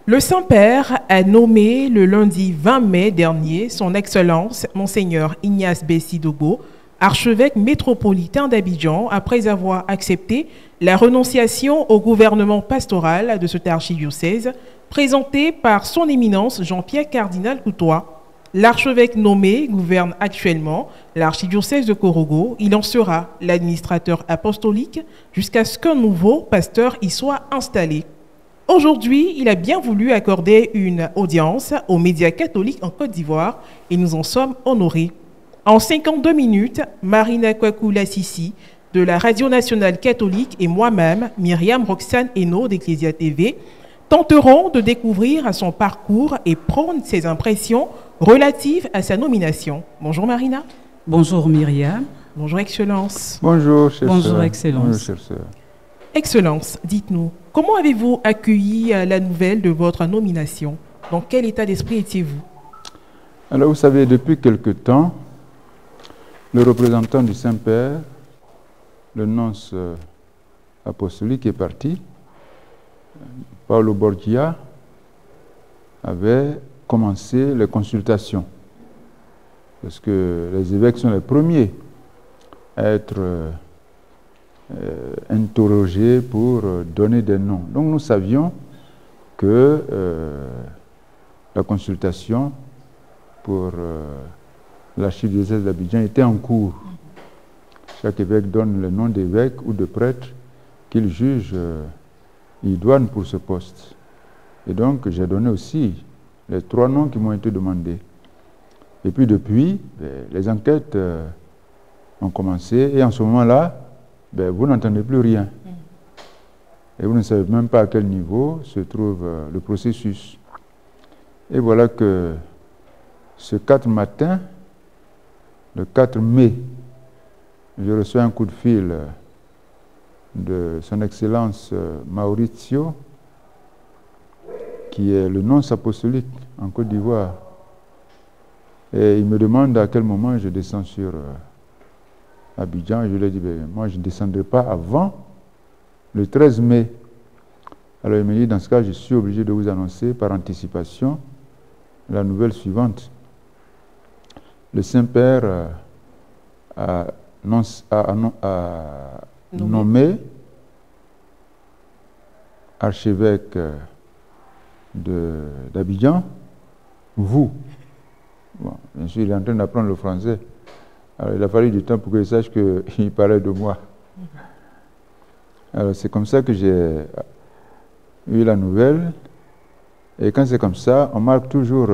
Le Saint-Père a nommé le lundi 20 mai dernier son Excellence Monseigneur Ignace Bessi-Dogo, archevêque métropolitain d'Abidjan, après avoir accepté la renonciation au gouvernement pastoral de cet archidiocèse, présenté par son éminence Jean-Pierre Cardinal Coutois. L'archevêque nommé gouverne actuellement l'archidiocèse de Korogo. Il en sera l'administrateur apostolique jusqu'à ce qu'un nouveau pasteur y soit installé. Aujourd'hui, il a bien voulu accorder une audience aux médias catholiques en Côte d'Ivoire et nous en sommes honorés. En 52 minutes, Marina Kwaku-Lassisi de la Radio Nationale Catholique et moi-même, Myriam Roxane Eno d'Ecclesia TV, tenterons de découvrir son parcours et prendre ses impressions relatives à sa nomination. Bonjour Marina. Bonjour Myriam. Bonjour Excellence. Bonjour chère Bonjour sœur. Excellence. Bonjour chère sœur. Excellence, dites-nous, comment avez-vous accueilli la nouvelle de votre nomination? Dans quel état d'esprit étiez-vous? Alors vous savez, depuis quelque temps, le représentant du Saint-Père, le nonce apostolique est parti, Paolo Borgia, avait commencé les consultations. Parce que les évêques sont les premiers à être interrogés pour donner des noms. Donc nous savions que la consultation pour l'archidiocèse d'Abidjan était en cours. Chaque évêque donne le nom d'évêque ou de prêtre qu'il juge idoine pour ce poste. Et donc j'ai donné aussi les 3 noms qui m'ont été demandés. Et puis depuis, les enquêtes ont commencé et en ce moment-là, vous n'entendez plus rien. Et vous ne savez même pas à quel niveau se trouve le processus. Et voilà que ce 4 matin, le 4 mai, je reçois un coup de fil de son Excellence Maurizio, qui est le nonce apostolique en Côte d'Ivoire. Et il me demande à quel moment je descends sur Abidjan. Et je lui ai dit, moi je ne descendrai pas avant le 13 mai. Alors il me dit, dans ce cas, je suis obligé de vous annoncer par anticipation la nouvelle suivante. Le Saint-Père a nommé archevêque d'Abidjan, vous. Bon, bien sûr, il est en train d'apprendre le français. Alors, il a fallu du temps pour qu'il sache qu'il parlait de moi. Alors, c'est comme ça que j'ai eu la nouvelle. Et quand c'est comme ça, on marque toujours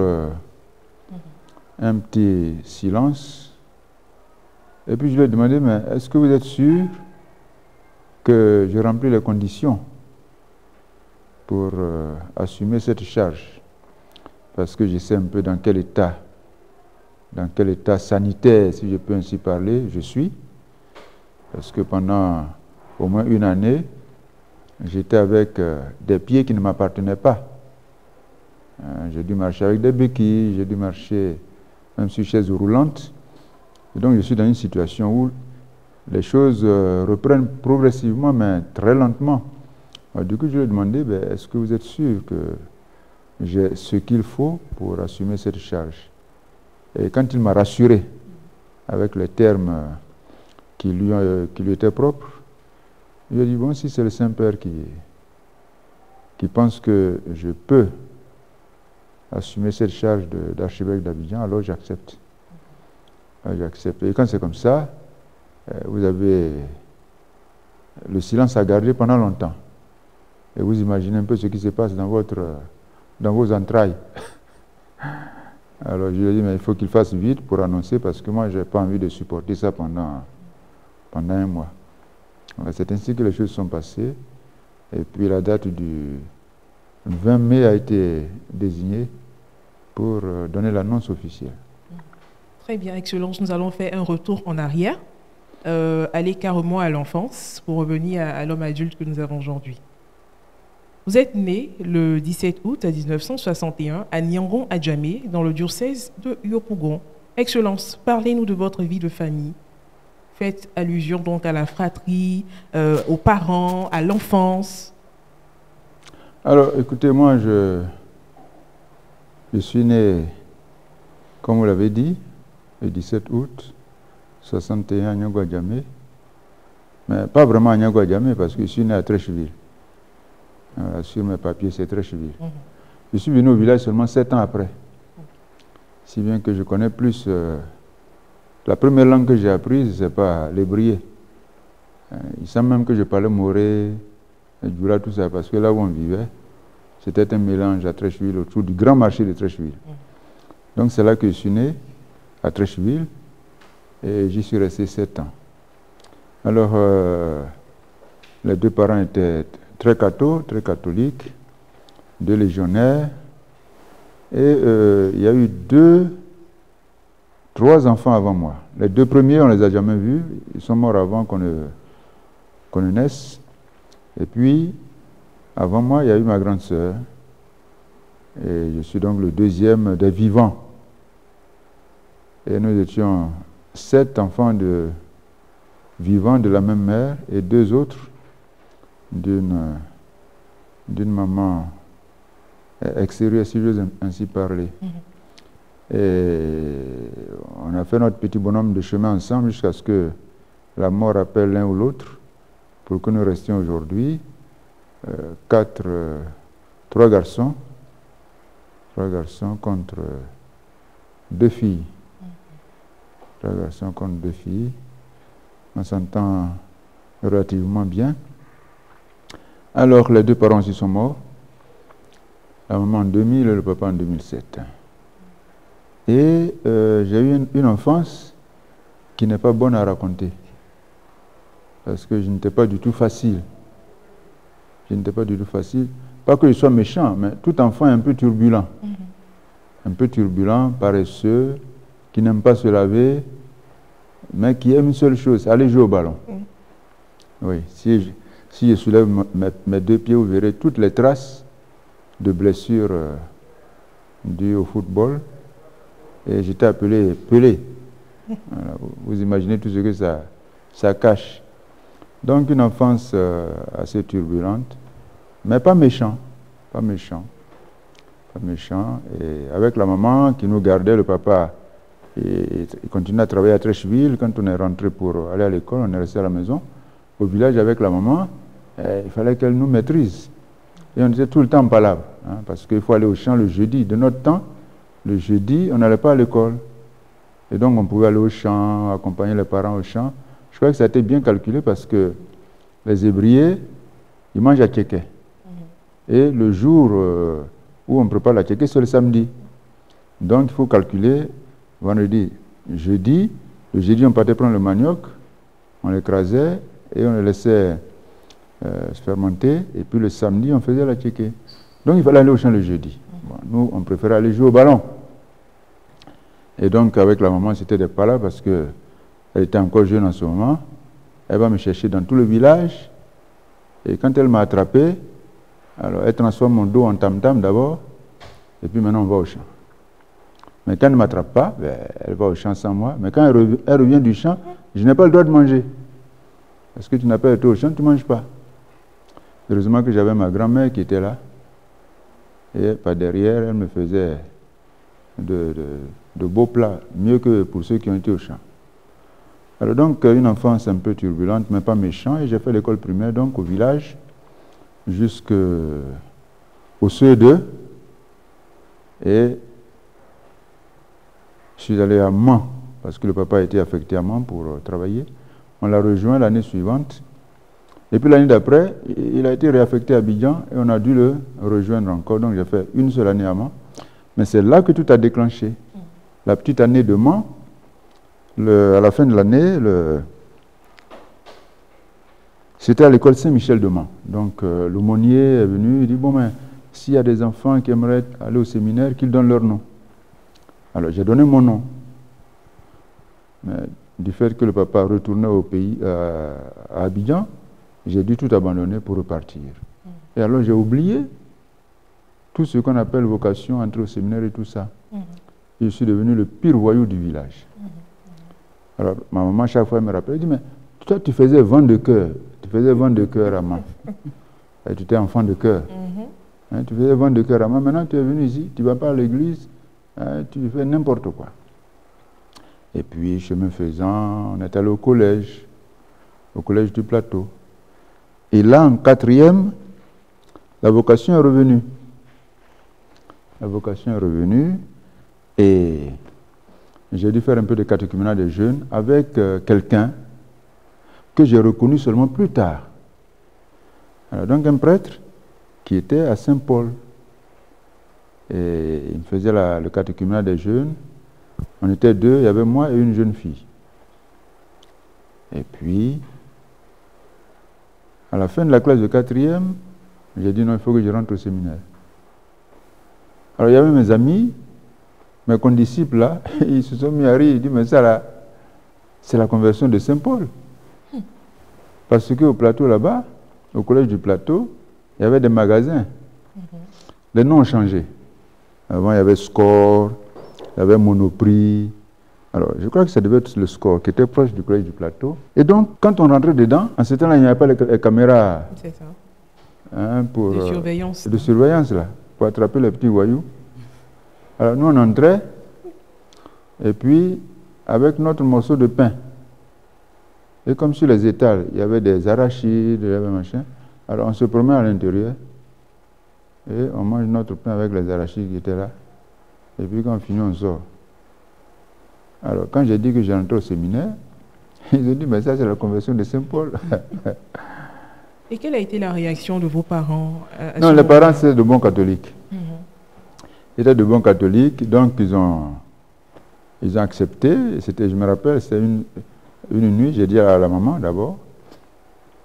un petit silence. Et puis, je lui ai demandé, mais est-ce que vous êtes sûr que je remplis les conditions pour assumer cette charge? Parce que je sais un peu dans quel état sanitaire, si je peux ainsi parler, je suis. Parce que pendant au moins une année, j'étais avec des pieds qui ne m'appartenaient pas. J'ai dû marcher avec des béquilles, j'ai dû marcher même sur chaise roulante. Et donc je suis dans une situation où les choses reprennent progressivement, mais très lentement. Alors, du coup, je lui ai demandé, est-ce que vous êtes sûr que j'ai ce qu'il faut pour assumer cette charge? Et quand il m'a rassuré avec les termes qui lui étaient propres, il a dit, bon, si c'est le Saint-Père qui pense que je peux assumer cette charge d'archevêque d'Abidjan, alors j'accepte. J'accepte. Et quand c'est comme ça, vous avez le silence à garder pendant longtemps. Et vous imaginez un peu ce qui se passe dans vos entrailles. Alors je lui ai dit, mais il faut qu'il fasse vite pour annoncer, parce que moi, je n'ai pas envie de supporter ça pendant un mois. C'est ainsi que les choses sont passées. Et puis la date du 20 mai a été désignée pour donner l'annonce officielle. Très bien, Excellence. Nous allons faire un retour en arrière, aller carrément à l'enfance pour revenir à l'homme adulte que nous avons aujourd'hui. Vous êtes né le 17 août 1961 à Nyangon, Adjamé, dans le diocèse de Yopougon. Excellence, parlez-nous de votre vie de famille. Faites allusion donc à la fratrie, aux parents, à l'enfance. Alors, écoutez, moi, Je suis né, comme vous l'avez dit, le 17 août 61 à Niagoudjamé. Mais pas vraiment à Niagoudjamé parce que je suis né à Trécheville. Sur mes papiers, c'est Trécheville. Je suis venu au village seulement 7 ans après. Si bien que je connais plus... la première langue que j'ai apprise, c'est pas l'ébrié. Il semble même que je parlais moré, djoula, tout ça, parce que là où on vivait, c'était un mélange à Trécheville, autour du grand marché de Trécheville. Donc c'est là que je suis né, à Trécheville, et j'y suis resté 7 ans. Alors, les deux parents étaient très catholiques, 2 légionnaires, et il y a eu 3 enfants avant moi. Les 2 premiers, on ne les a jamais vus, ils sont morts avant qu'on ne naisse. Et puis, avant moi, il y a eu ma grande sœur, et je suis donc le 2e des vivants. Et nous étions 7 enfants vivants de la même mère et 2 autres d'une maman extérieure, si j'ose ainsi parler. Et on a fait notre petit bonhomme de chemin ensemble jusqu'à ce que la mort appelle l'un ou l'autre pour que nous restions aujourd'hui 3 garçons contre 2 filles. 3 garçons contre 2 filles. On s'entend relativement bien. Alors, les 2 parents aussi sont morts. La maman en 2000 et le papa en 2007. Et j'ai eu une enfance qui n'est pas bonne à raconter. Parce que je n'étais pas du tout facile. Pas que je sois méchant, mais tout enfant est un peu turbulent. Un peu turbulent, paresseux, qui n'aime pas se laver, mais qui aime une seule chose, aller jouer au ballon. Oui, si je soulève mes 2 pieds, vous verrez toutes les traces de blessures dues au football. Et j'étais appelé Pelé. Voilà, vous imaginez tout ce que ça cache. Donc une enfance assez turbulente, mais pas méchant. Et avec la maman qui nous gardait, le papa, il continuait à travailler à Trécheville. Quand on est rentré pour aller à l'école, on est resté à la maison. Au village avec la maman, il fallait qu'elle nous maîtrise. Et on était tout le temps en palabre, parce qu'il faut aller au champ le jeudi. De notre temps, le jeudi, on n'allait pas à l'école. Et donc, on pouvait aller au champ, accompagner les parents au champ. Je crois que ça a été bien calculé parce que les ébriers, ils mangent à tchéké. Et le jour où on prépare la tchéké, c'est le samedi. Donc, il faut calculer vendredi, jeudi. Le jeudi, on partait prendre le manioc, on l'écrasait et on le laissait se fermenter. Et puis le samedi, on faisait la tchéké. Donc, il fallait aller au champ le jeudi. Bon, nous, on préférait aller jouer au ballon. Et donc, avec la maman, c'était des palabres parce qu'elle était encore jeune en ce moment. Elle va me chercher dans tout le village. Et quand elle m'a attrapé, alors elle transforme mon dos en tam-tam d'abord. Et puis maintenant, on va au champ. Mais quand elle ne m'attrape pas, elle va au champ sans moi. Mais quand elle revient du champ, je n'ai pas le droit de manger. Parce que tu n'as pas été au champ, tu ne manges pas. Heureusement que j'avais ma grand-mère qui était là. Et par derrière, elle me faisait de beaux plats, mieux que pour ceux qui ont été au champ. Alors donc, une enfance un peu turbulente, mais pas méchante. Et j'ai fait l'école primaire, donc au village, jusqu'au CE2. Et je suis allé à Mans, parce que le papa était affecté à Mans pour travailler. On l'a rejoint l'année suivante. Et puis l'année d'après, il a été réaffecté à Abidjan et on a dû le rejoindre encore. Donc j'ai fait une seule année à Mans. Mais c'est là que tout a déclenché. La petite année de Mans, à la fin de l'année, c'était à l'école Saint-Michel de Mans. Donc l'aumônier est venu, il dit, bon, mais s'il y a des enfants qui aimeraient aller au séminaire, qu'ils donnent leur nom. Alors j'ai donné mon nom. Mais du fait que le papa retournait au pays, à Abidjan, j'ai dû tout abandonner pour repartir. Et alors j'ai oublié tout ce qu'on appelle vocation, entrer au séminaire et tout ça. Et je suis devenu le pire voyou du village. Alors ma maman, chaque fois, elle me rappelle, elle dit, mais toi, tu faisais vent de cœur. Tu faisais vent de cœur à Mans. Et tu étais enfant de cœur. Tu faisais vent de cœur à Mans. Maintenant, tu es venu ici, tu ne vas pas à l'église, hein, tu fais n'importe quoi. Et puis, chemin faisant, on est allé au collège du plateau. Et là, en 4e, la vocation est revenue. La vocation est revenue et j'ai dû faire un peu de catéchuménat des jeunes avec quelqu'un que j'ai reconnu seulement plus tard. Alors, donc un prêtre qui était à Saint-Paul. Et il me faisait le catéchuménat des jeunes. On était 2, il y avait moi et une jeune fille. Et puis, à la fin de la classe de 4e, j'ai dit non, il faut que je rentre au séminaire. Alors il y avait mes amis, mes condisciples là, ils se sont mis à rire, ils disent mais ça là, c'est la conversion de Saint-Paul. Parce qu'au plateau là-bas, au collège du plateau, il y avait des magasins. Les noms ont changé. Avant il y avait Score, il y avait Monoprix. Alors je crois que ça devait être le Score qui était proche du collège du plateau. Et donc quand on rentrait dedans, en ce temps-là il n'y avait pas les caméras. C'est ça. Hein, de surveillance. De surveillance là, pour attraper les petits voyous. Alors nous on entrait, et puis avec notre morceau de pain, et comme sur les étals, il y avait des arachides, il y avait machin, alors on se promène à l'intérieur, et on mange notre pain avec les arachides qui étaient là, et puis quand on finit on sort. Alors quand j'ai dit que j'ai rentré au séminaire, ils ont dit mais ça c'est la conversion de Saint-Paul. Et quelle a été la réaction de vos parents Non, les parents, c'est de bons catholiques. Ils étaient de bons catholiques, donc ils ont accepté. C'était, je me rappelle, c'était une nuit, j'ai dit à la maman d'abord.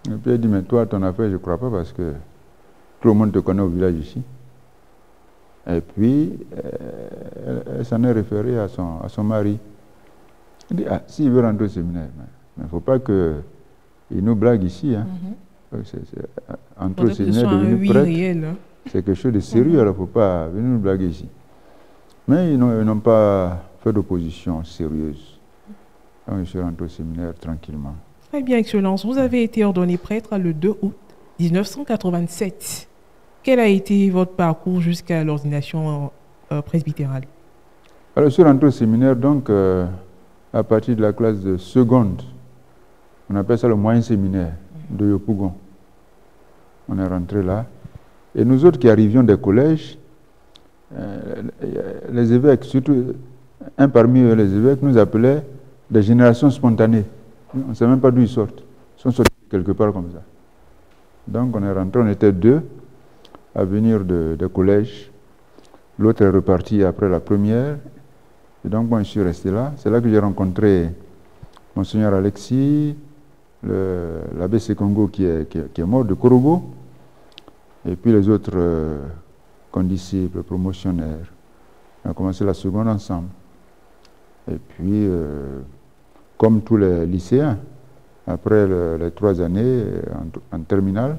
Et puis elle dit, mais toi, ton affaire, je ne crois pas parce que tout le monde te connaît au village ici. Et puis, elle s'en est référée à son mari. Elle dit, ah, s'il veut rentrer au séminaire, mais il ne faut pas qu'il nous blague ici, hein. Entre le séminaire devenu prêtre, c'est quelque chose de sérieux, alors il ne faut pas venir nous blaguer ici. Mais ils n'ont pas fait d'opposition sérieuse. Donc je suis rentré au séminaire tranquillement. Très bien, Excellence. Vous avez été ordonné prêtre le 2 août 1987. Quel a été votre parcours jusqu'à l'ordination presbytérale? Alors je suis rentré au séminaire donc à partir de la classe de seconde. On appelle ça le moyen séminaire de Yopougon. On est rentré là. Et nous autres qui arrivions des collèges, les évêques, surtout un parmi eux, les évêques, nous appelaient des générations spontanées. On ne sait même pas d'où ils sortent. Ils sont sortis quelque part comme ça. Donc on est rentré, on était 2 à venir des collèges. L'autre est reparti après la première. Et donc moi je suis resté là. C'est là que j'ai rencontré Monseigneur Alexis, l'abbé Sekongo qui est mort de Korogo, et puis les autres condisciples, promotionnaires. On a commencé la seconde ensemble. Et puis, comme tous les lycéens, après les 3 années en terminale,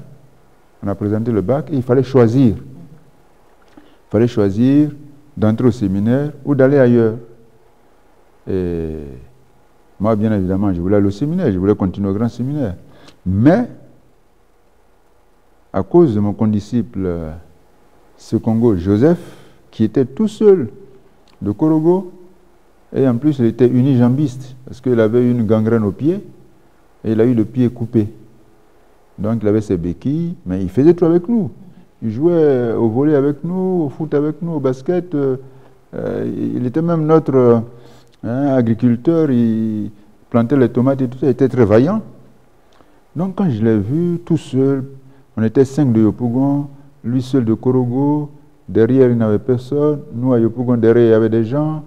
on a présenté le bac et il fallait choisir. Il fallait choisir d'entrer au séminaire ou d'aller ailleurs. Et moi, bien évidemment, je voulais aller au séminaire, je voulais continuer au grand séminaire. Mais, à cause de mon condisciple Sekongo Joseph, qui était tout seul de Korogo, et en plus il était unijambiste, parce qu'il avait une gangrène au pied, et il a eu le pied coupé. Donc il avait ses béquilles, mais il faisait tout avec nous. Il jouait au volley avec nous, au foot avec nous, au basket. Il était même notre... agriculteur, il plantait les tomates et tout ça, il était très vaillant. Donc quand je l'ai vu tout seul, on était 5 de Yopougon, lui seul de Korogo, derrière il n'avait personne, nous à Yopougon derrière il y avait des gens,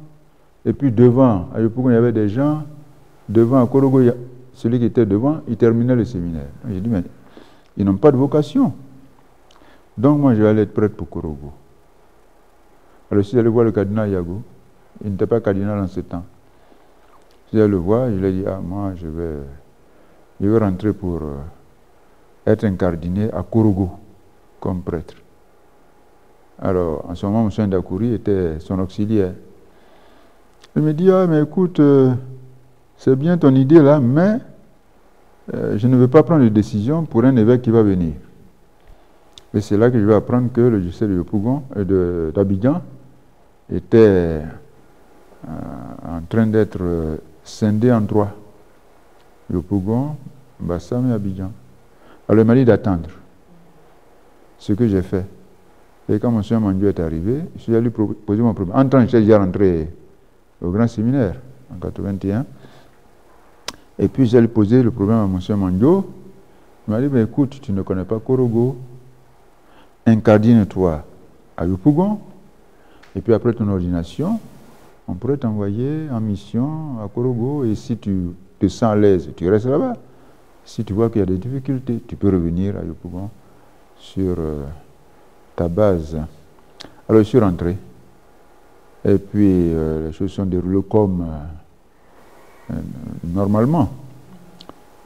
et puis devant à Yopougon il y avait des gens, devant à Korogo, celui qui était devant, il terminait le séminaire. J'ai dit mais ils n'ont pas de vocation. Donc moi je vais aller être prêtre pour Korogo. Alors je suis allé voir le cardinal Yago. Il n'était pas cardinal en ce temps. Je le voir, je lui ai dit, ah, moi, je vais rentrer pour être incardiné à Korogo, comme prêtre. Alors, en ce moment, M. Ndakouri était son auxiliaire. Il me dit, ah, mais écoute, c'est bien ton idée là, mais je ne veux pas prendre de décision pour un évêque qui va venir. Et c'est là que je vais apprendre que le diocèse de Yopougon, d'Abidjan, était en train d'être scindé en trois. Yopougon, Bassam et Abidjan. Alors il m'a dit d'attendre. Ce que j'ai fait. Et quand M. Mandio est arrivé, je suis allé poser mon problème. En temps, j'étais déjà rentré au grand séminaire en 81. Et puis j'ai posé le problème à M. Mandio. Il m'a dit, mais écoute, tu ne connais pas Korogo. Incardine-toi à Yopougon. Et puis après ton ordination, on pourrait t'envoyer en mission à Korogo. Et si tu te sens à l'aise, tu restes là-bas. Si tu vois qu'il y a des difficultés, tu peux revenir à Yopougon sur ta base. Alors je suis rentré. Et puis les choses sont déroulées comme normalement.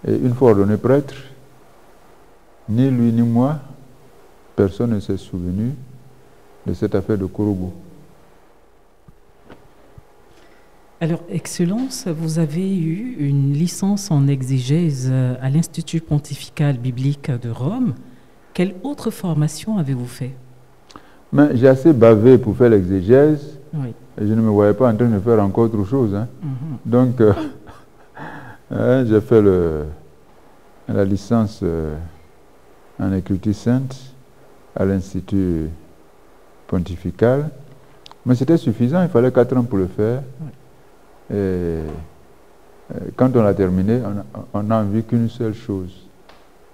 Et une fois ordonné prêtre, ni lui ni moi, personne ne s'est souvenu de cette affaire de Korogo. Alors, Excellence, vous avez eu une licence en exégèse à l'Institut pontifical biblique de Rome. Quelle autre formation avez-vous fait? Mais j'ai assez bavé pour faire l'exégèse. Oui. Et je ne me voyais pas en train de faire encore autre chose. Hein. Donc, j'ai fait la licence en écriture sainte à l'Institut pontifical. Mais c'était suffisant, il fallait 4 ans pour le faire. Oui. Et quand on a terminé, on n'a envie qu'une seule chose,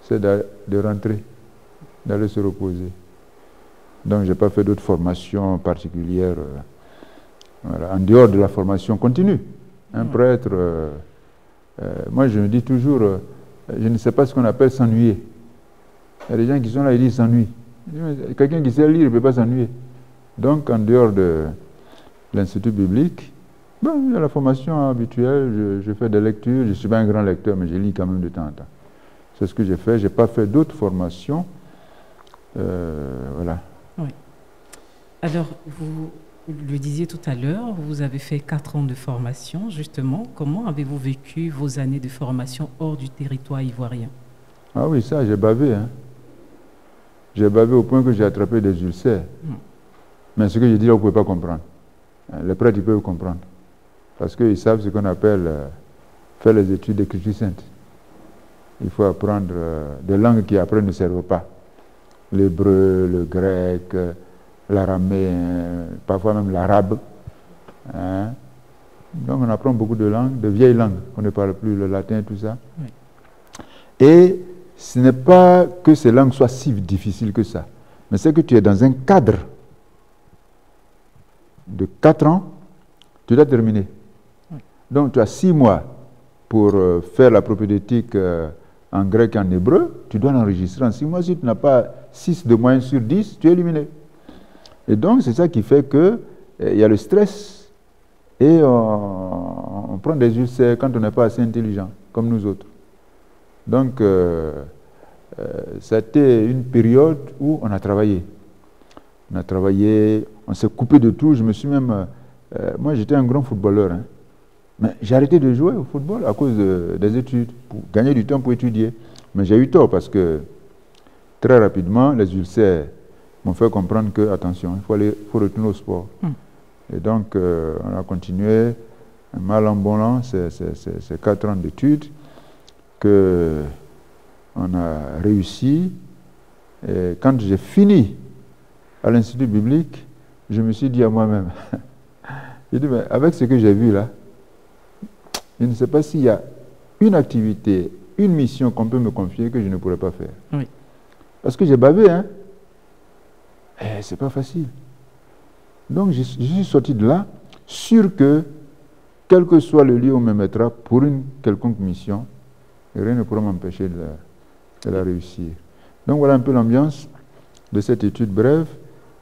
c'est de rentrer, d'aller se reposer. Donc je n'ai pas fait d'autres formations particulières voilà, en dehors de la formation continue. Un prêtre, moi je me dis toujours, je ne sais pas ce qu'on appelle s'ennuyer. Il y a des gens qui sont là, ils disent s'ennuient. Quelqu'un qui sait lire ne peut pas s'ennuyer. Donc en dehors de l'Institut biblique, il y a la formation habituelle, je fais des lectures, je ne suis pas un grand lecteur, mais je lis quand même de temps en temps. C'est ce que j'ai fait, je n'ai pas fait d'autres formations. Voilà. Oui. Alors, vous le disiez tout à l'heure, vous avez fait 4 ans de formation, justement. Comment avez-vous vécu vos années de formation hors du territoire ivoirien? Ah oui, ça, j'ai bavé. Hein. J'ai bavé au point que j'ai attrapé des ulcères. Mais ce que je dis là, vous ne pouvez pas comprendre. Les prêtres, ils peuvent comprendre. Parce qu'ils savent ce qu'on appelle faire les études d'écriture sainte. Il faut apprendre des langues qui après ne servent pas. L'hébreu, le grec, l'araméen, parfois même l'arabe. Hein. Donc on apprend beaucoup de langues, de vieilles langues. On ne parle plus le latin et tout ça. Oui. Et ce n'est pas que ces langues soient si difficiles que ça. Mais c'est que tu es dans un cadre de 4 ans, tu dois terminer. Oui. Donc tu as 6 mois pour faire la propédeutique en grec et en hébreu, tu dois l'enregistrer en 6 mois. Si tu n'as pas 6 de moyenne sur 10, tu es éliminé. Et donc c'est ça qui fait que il y a le stress et on prend des ulcères quand on n'est pas assez intelligent, comme nous autres. Donc c'était une période où on a travaillé. On a travaillé, on s'est coupé de tout. Je me suis même... moi, j'étais un grand footballeur. Hein. Mais j'ai arrêté de jouer au football à cause des études, pour gagner du temps pour étudier. Mais j'ai eu tort parce que très rapidement, les ulcères m'ont fait comprendre que, attention, il faut retourner au sport. Et donc, on a continué, mal en bon an, ces 4 ans d'études, qu'on a réussi. Et quand j'ai fini à l'Institut biblique, je me suis dit à moi-même, j'ai dit, mais avec ce que j'ai vu là, je ne sais pas s'il y a une activité, une mission qu'on peut me confier que je ne pourrais pas faire. Oui. Parce que j'ai bavé, hein. Et c'est pas facile. Donc je suis sorti de là, sûr que, quel que soit le lieu où on me mettra pour une quelconque mission, rien ne pourra m'empêcher de la réussir. Donc voilà un peu l'ambiance de cette étude brève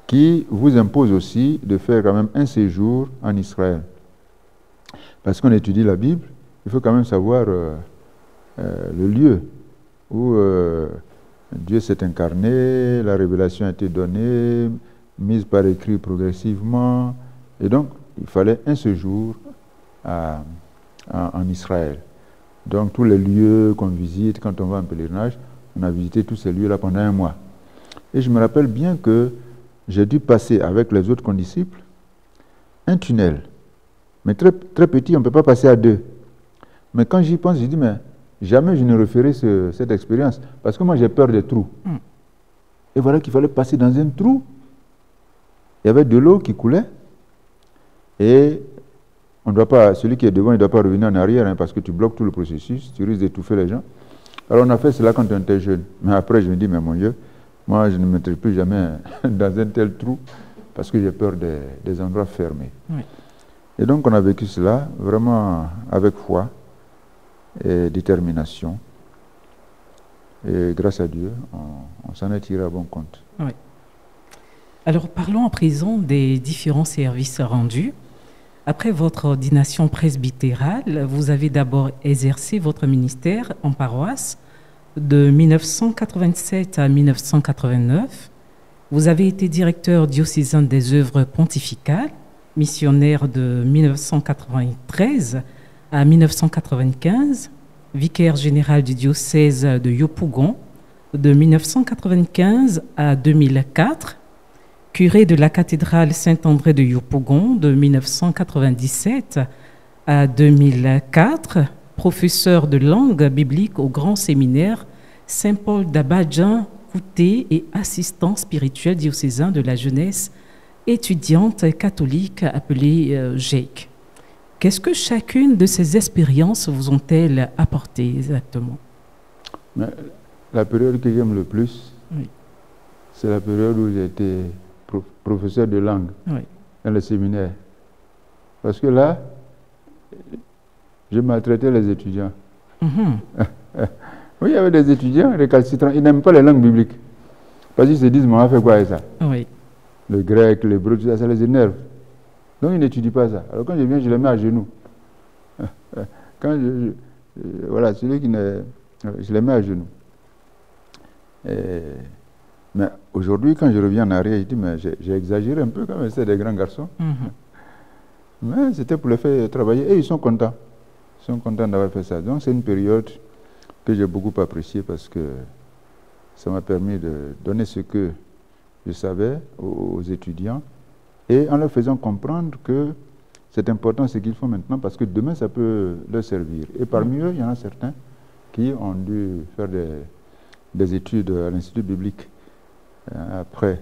qui vous impose aussi de faire quand même un séjour en Israël. Parce qu'on étudie la Bible, il faut quand même savoir le lieu où Dieu s'est incarné, la révélation a été donnée, mise par écrit progressivement. Et donc, il fallait un séjour en Israël. Donc, tous les lieux qu'on visite quand on va en pèlerinage, on a visité tous ces lieux-là pendant 1 mois. Et je me rappelle bien que j'ai dû passer avec les autres condisciples un tunnel, mais très, très petit, on ne peut pas passer à deux. Mais quand j'y pense, je dis, mais jamais je ne referai cette expérience, parce que moi j'ai peur des trous. Et voilà qu'il fallait passer dans un trou. Il y avait de l'eau qui coulait, et on doit pas, celui qui est devant, il ne doit pas revenir en arrière, hein, parce que tu bloques tout le processus, tu risques d'étouffer les gens. Alors on a fait cela quand on était jeune. Mais après, je me dis, mais mon Dieu, moi je ne me mettrai plus jamais dans un tel trou, parce que j'ai peur des endroits fermés. Oui. Et donc on a vécu cela vraiment avec foi et détermination. Et grâce à Dieu, on s'en est tiré à bon compte. Oui. Alors parlons à présent des différents services rendus. Après votre ordination presbytérale, vous avez d'abord exercé votre ministère en paroisse de 1987 à 1989. Vous avez été directeur diocésain des œuvres pontificales, missionnaire de 1993 à 1995, vicaire général du diocèse de Yopougon de 1995 à 2004, curé de la cathédrale Saint-André de Yopougon de 1997 à 2004, professeur de langue biblique au Grand Séminaire Saint-Paul d'Abadjan, Kouté et assistant spirituel diocésain de la jeunesse étudiante catholique appelée GEIC. Qu'est-ce que chacune de ces expériences vous ont-elles apporté exactement? Mais la période que j'aime le plus, oui, c'est la période où j'ai été professeur de langue, oui, dans le séminaire. Parce que là, je maltraitais les étudiants. Oui, il y avait des étudiants récalcitrants, ils n'aiment pas les langues bibliques. Parce qu'ils se disent, mais on a fait quoi avec ça? Oui. Le grec, l'hébreu, tout ça, ça les énerve. Donc ils n'étudient pas ça. Alors quand je viens, je les mets à genoux. Quand voilà, celui qui ne... Je les mets à genoux. Mais aujourd'hui, quand je reviens en arrière, je dis, mais j'ai exagéré un peu quand même, c'est des grands garçons. Mais c'était pour les faire travailler et ils sont contents. Ils sont contents d'avoir fait ça. Donc c'est une période que j'ai beaucoup appréciée parce que ça m'a permis de donner ce que je savais aux étudiants et en leur faisant comprendre que c'est important ce qu'ils font maintenant parce que demain ça peut leur servir. Et parmi eux, il y en a certains qui ont dû faire des études à l'Institut biblique après.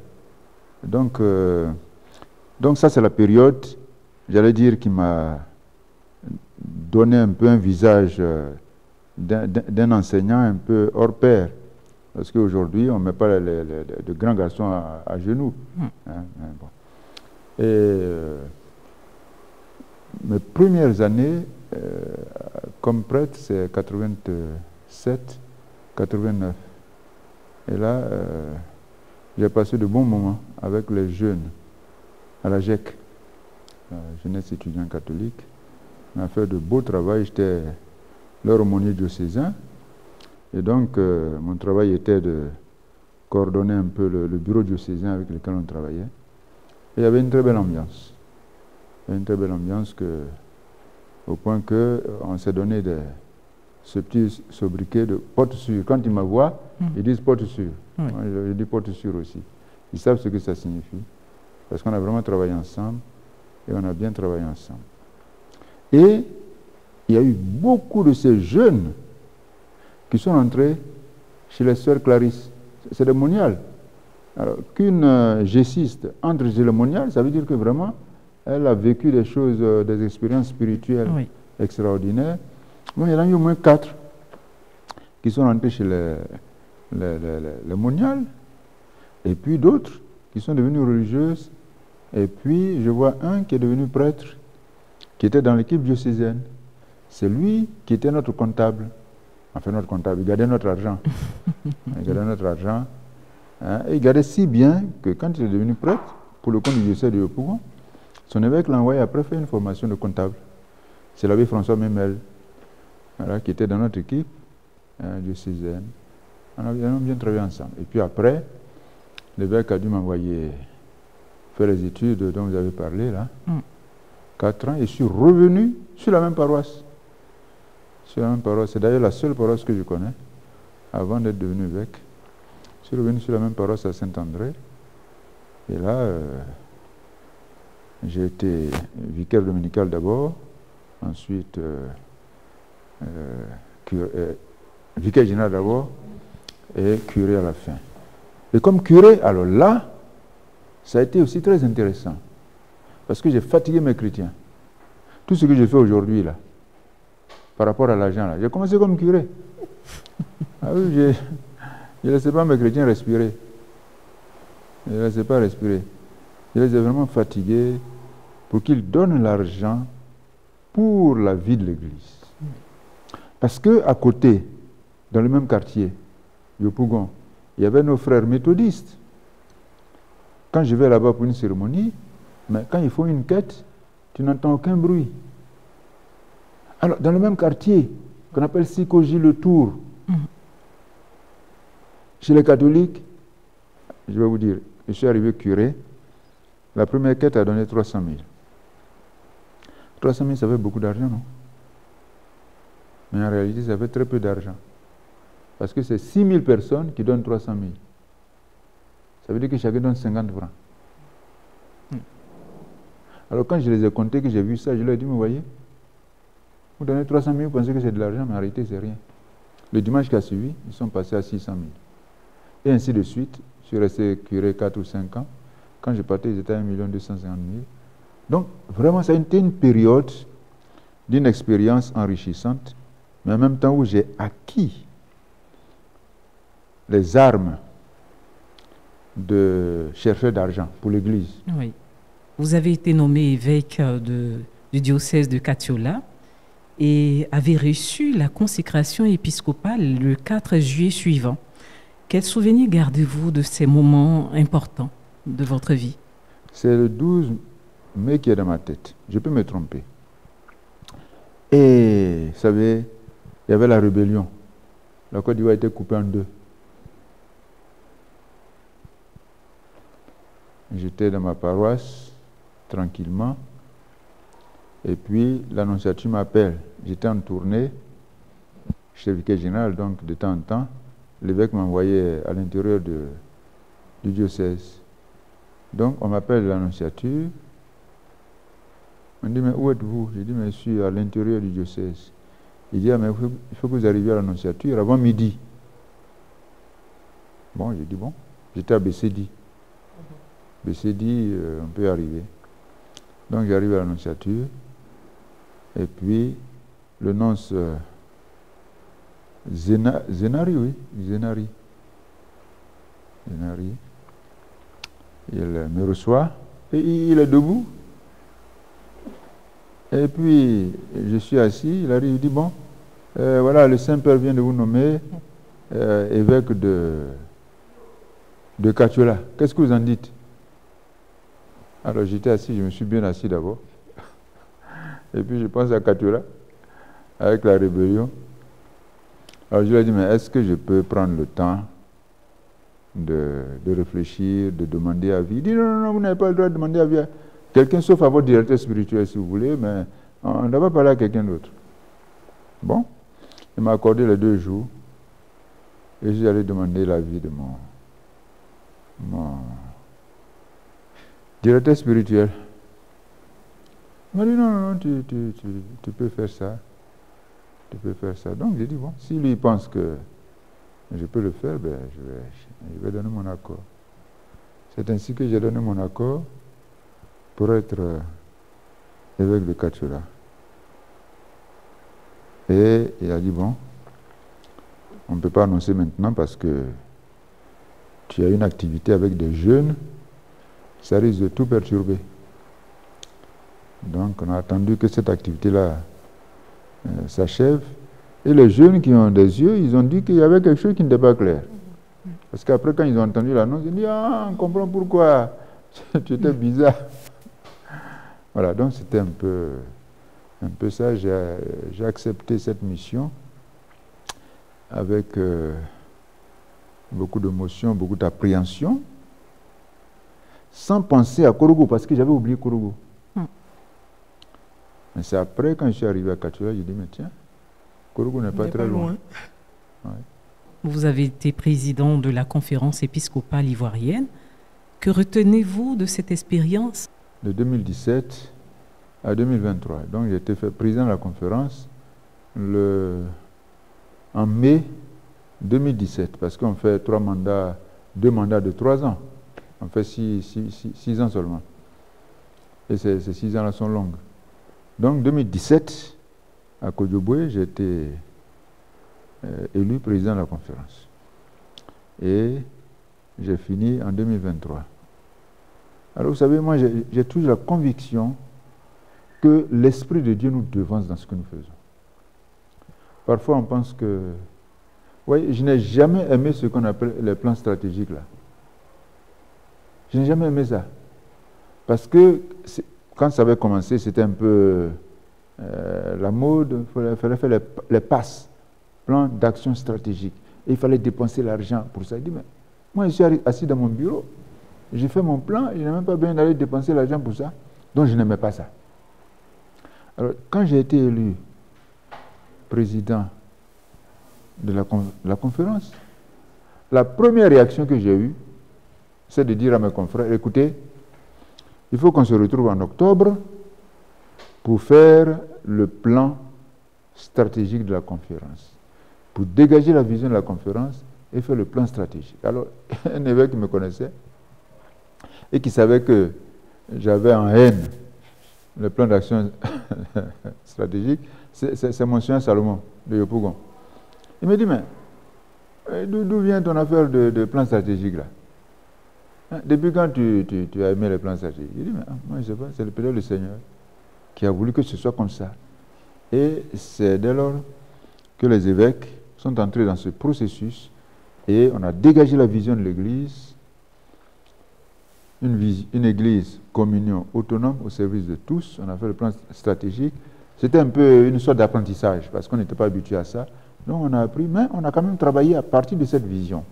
Donc ça c'est la période, j'allais dire, qui m'a donné un peu un visage d'un enseignant un peu hors pair. Parce qu'aujourd'hui, on ne met pas de grands garçons à genoux. Bon. Et mes premières années comme prêtre, c'est 87, 89. Et là, j'ai passé de bons moments avec les jeunes à la GEC, la jeunesse étudiante catholique. On a fait de beaux travaux. J'étais leur aumônier diocésain. Et donc, mon travail était de coordonner un peu le bureau diocésain avec lequel on travaillait. Et il y avait une très belle ambiance. Il y avait une très belle ambiance au point qu'on s'est donné ce petit sobriquet de porte sûre. Quand ils me voient, ils disent porte sûre. Oui. Moi, je dis porte sûre aussi. Ils savent ce que ça signifie. Parce qu'on a vraiment travaillé ensemble et on a bien travaillé ensemble. Et il y a eu beaucoup de ces jeunes qui sont entrés chez les sœurs Clarisse. C'est des moniales. Alors, qu'une gessiste entre chez les moniales, ça veut dire que vraiment, elle a vécu des choses, des expériences spirituelles extraordinaires. Bon, il y en a eu au moins 4 qui sont rentrés chez les moniales, et puis d'autres qui sont devenues religieuses, et puis je vois un qui est devenu prêtre, qui était dans l'équipe diocésaine. C'est lui qui était notre comptable. Enfin, notre comptable, il gardait notre argent. Il gardait notre argent. Hein, et il gardait si bien que quand il est devenu prêtre, pour le compte du diocèse de Yopougon, son évêque l'a envoyé après faire une formation de comptable. C'est l'abbé François Memel, voilà, qui était dans notre équipe diocésaine. On a bien travaillé ensemble. Et puis après, l'évêque a dû m'envoyer faire les études dont vous avez parlé, là. 4 ans, et je suis revenu sur la même paroisse. Sur la même paroisse. C'est d'ailleurs la seule paroisse que je connais, avant d'être devenu évêque. Je suis revenu sur la même paroisse à Saint-André. Et là, J'ai été vicaire dominical d'abord, ensuite vicaire général d'abord et curé à la fin. Et comme curé, alors là, ça a été aussi très intéressant parce que j'ai fatigué mes chrétiens. Tout ce que je fais aujourd'hui là, par rapport à l'argent là, j'ai commencé comme curé. Ah oui, je ne laissais pas mes chrétiens respirer. Je ne les laissais pas respirer. Je les ai vraiment fatigués pour qu'ils donnent l'argent pour la vie de l'Église. Parce qu'à côté, dans le même quartier, Yopougon, il y avait nos frères méthodistes. Quand je vais là-bas pour une cérémonie, mais quand ils font une quête, tu n'entends aucun bruit. Alors, dans le même quartier, qu'on appelle Sikoji le Tour, chez les catholiques, je vais vous dire, je suis arrivé curé, la première quête a donné 300 000. 300 000, ça fait beaucoup d'argent, non? Mais en réalité, ça fait très peu d'argent. Parce que c'est 6 000 personnes qui donnent 300 000. Ça veut dire que chacun donne 50 francs. Alors quand je les ai comptés, que j'ai vu ça, je leur ai dit, mais voyez, vous donnez 300 000, vous pensez que c'est de l'argent, mais en réalité, c'est rien. Le dimanche qui a suivi, ils sont passés à 600 000. Et ainsi de suite. Je suis resté curé 4 ou 5 ans. Quand je partais, ils étaient à 1 250 000. Donc, vraiment, ça a été une période d'une expérience enrichissante, mais en même temps où j'ai acquis les armes de chercheur d'argent pour l'Église. Oui. Vous avez été nommé évêque du diocèse de Katiola et avez reçu la consécration épiscopale le 4 juillet suivant. Quel souvenir gardez-vous de ces moments importants de votre vie? C'est le 12 mai qui est dans ma tête. Je peux me tromper. Et, vous savez, il y avait la rébellion. La Côte d'Ivoire a été coupée en deux. J'étais dans ma paroisse, tranquillement. Et puis, l'annonciature m'appelle. J'étais en tournée, chez le vicaire général, donc de temps en temps. L'évêque m'envoyait à l'intérieur du diocèse. Donc, on m'appelle l'annonciature. On dit, mais où êtes-vous? J'ai dit, mais je suis à l'intérieur du diocèse. Il dit, ah, mais il faut que vous arriviez à l'annonciature avant midi. Bon, j'ai dit, bon. J'étais à Bessedi. Bessedi, on peut y arriver. Donc, j'arrive à l'annonciature. Et puis, le nonce Zenari, oui. Zenari. Il me reçoit et il est debout. Et puis, je suis assis, il arrive, il dit, bon, voilà, le Saint-Père vient de vous nommer évêque de Katiola. Qu'est-ce que vous en dites? Alors j'étais assis, je me suis bien assis d'abord. Et puis je pense à Katiola, avec la rébellion. Alors je lui ai dit, mais est-ce que je peux prendre le temps de réfléchir, de demander avis? Il dit, non, vous n'avez pas le droit de demander avis à quelqu'un, sauf à votre directeur spirituel si vous voulez, mais on ne doit pas parler à quelqu'un d'autre. Bon, il m'a accordé les 2 jours et j'allais demander l'avis de mon directeur spirituel. Il m'a dit, non, tu peux faire ça. Tu peux faire ça. Donc j'ai dit, bon, si lui pense que je peux le faire, ben, je vais donner mon accord. C'est ainsi que j'ai donné mon accord pour être évêque de Katiola. Et il a dit, bon, on ne peut pas annoncer maintenant parce que tu as une activité avec des jeunes, ça risque de tout perturber. Donc on a attendu que cette activité-là s'achève. Et les jeunes qui ont des yeux, ils ont dit qu'il y avait quelque chose qui n'était pas clair. Parce qu'après, quand ils ont entendu l'annonce, ils ont dit, ah, on comprend pourquoi. Tu étais bizarre. Voilà, donc c'était un peu ça. J'ai accepté cette mission avec beaucoup d'émotion, beaucoup d'appréhension, sans penser à Kourougou, parce que j'avais oublié Kourougou. Mais c'est après, quand je suis arrivé à Katiola, j'ai dit, mais tiens, Kourougou n'est pas très loin. Ouais. Vous avez été président de la conférence épiscopale ivoirienne. Que retenez-vous de cette expérience? de 2017 à 2023. Donc j'ai été fait président de la conférence en mai 2017, parce qu'on fait 2 mandats de 3 ans. On fait 6 ans seulement. Et ces 6 ans-là sont longues. Donc 2017, à Kodjobwe, j'ai été élu président de la conférence. Et j'ai fini en 2023. Alors vous savez, moi j'ai toujours la conviction que l'Esprit de Dieu nous devance dans ce que nous faisons. Parfois on pense que... Oui, je n'ai jamais aimé ce qu'on appelle les plans stratégiques là. Je n'ai jamais aimé ça. Parce que quand ça avait commencé, c'était un peu la mode, il fallait faire les passes, plans d'action stratégique. Et il fallait dépenser l'argent pour ça. Il dit, mais moi je suis assis dans mon bureau, j'ai fait mon plan, je n'ai même pas besoin d'aller dépenser l'argent pour ça. Donc je n'aimais pas ça. Alors quand j'ai été élu président de la conférence, la première réaction que j'ai eue, c'est de dire à mes confrères, écoutez, il faut qu'on se retrouve en octobre pour faire le plan stratégique de la conférence, pour dégager la vision de la conférence et faire le plan stratégique. Alors, un évêque qui me connaissait et qui savait que j'avais en haine le plan d'action stratégique, c'est Monseigneur Salomon de Yopougon. Il me dit, mais d'où vient ton affaire de plan stratégique là? Depuis quand tu as aimé les plans stratégiques? Il dit, mais moi je ne sais pas, c'est peut-être le Seigneur qui a voulu que ce soit comme ça. Et c'est dès lors que les évêques sont entrés dans ce processus et on a dégagé la vision de l'Église, une Église communion autonome au service de tous. On a fait le plan stratégique. C'était un peu une sorte d'apprentissage parce qu'on n'était pas habitué à ça. Donc on a appris, mais on a quand même travaillé à partir de cette vision.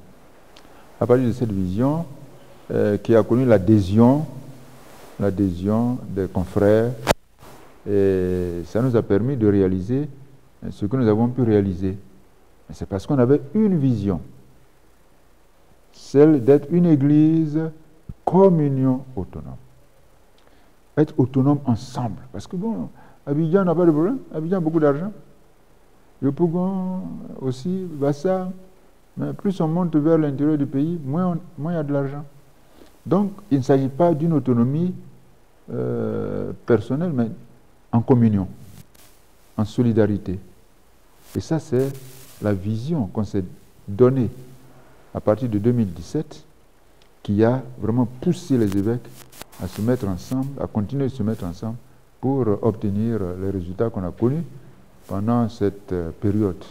À partir de cette vision qui a connu l'adhésion des confrères. Et ça nous a permis de réaliser ce que nous avons pu réaliser. C'est parce qu'on avait une vision, celle d'être une église communion autonome. Être autonome ensemble. Parce que bon, Abidjan n'a pas de problème. Abidjan a beaucoup d'argent. Yopougon aussi, Bassa. Mais plus on monte vers l'intérieur du pays, moins il y a de l'argent. Donc, il ne s'agit pas d'une autonomie personnelle, mais en communion, en solidarité. Et ça, c'est la vision qu'on s'est donnée à partir de 2017 qui a vraiment poussé les évêques à se mettre ensemble, à continuer de se mettre ensemble pour obtenir les résultats qu'on a connus pendant cette période.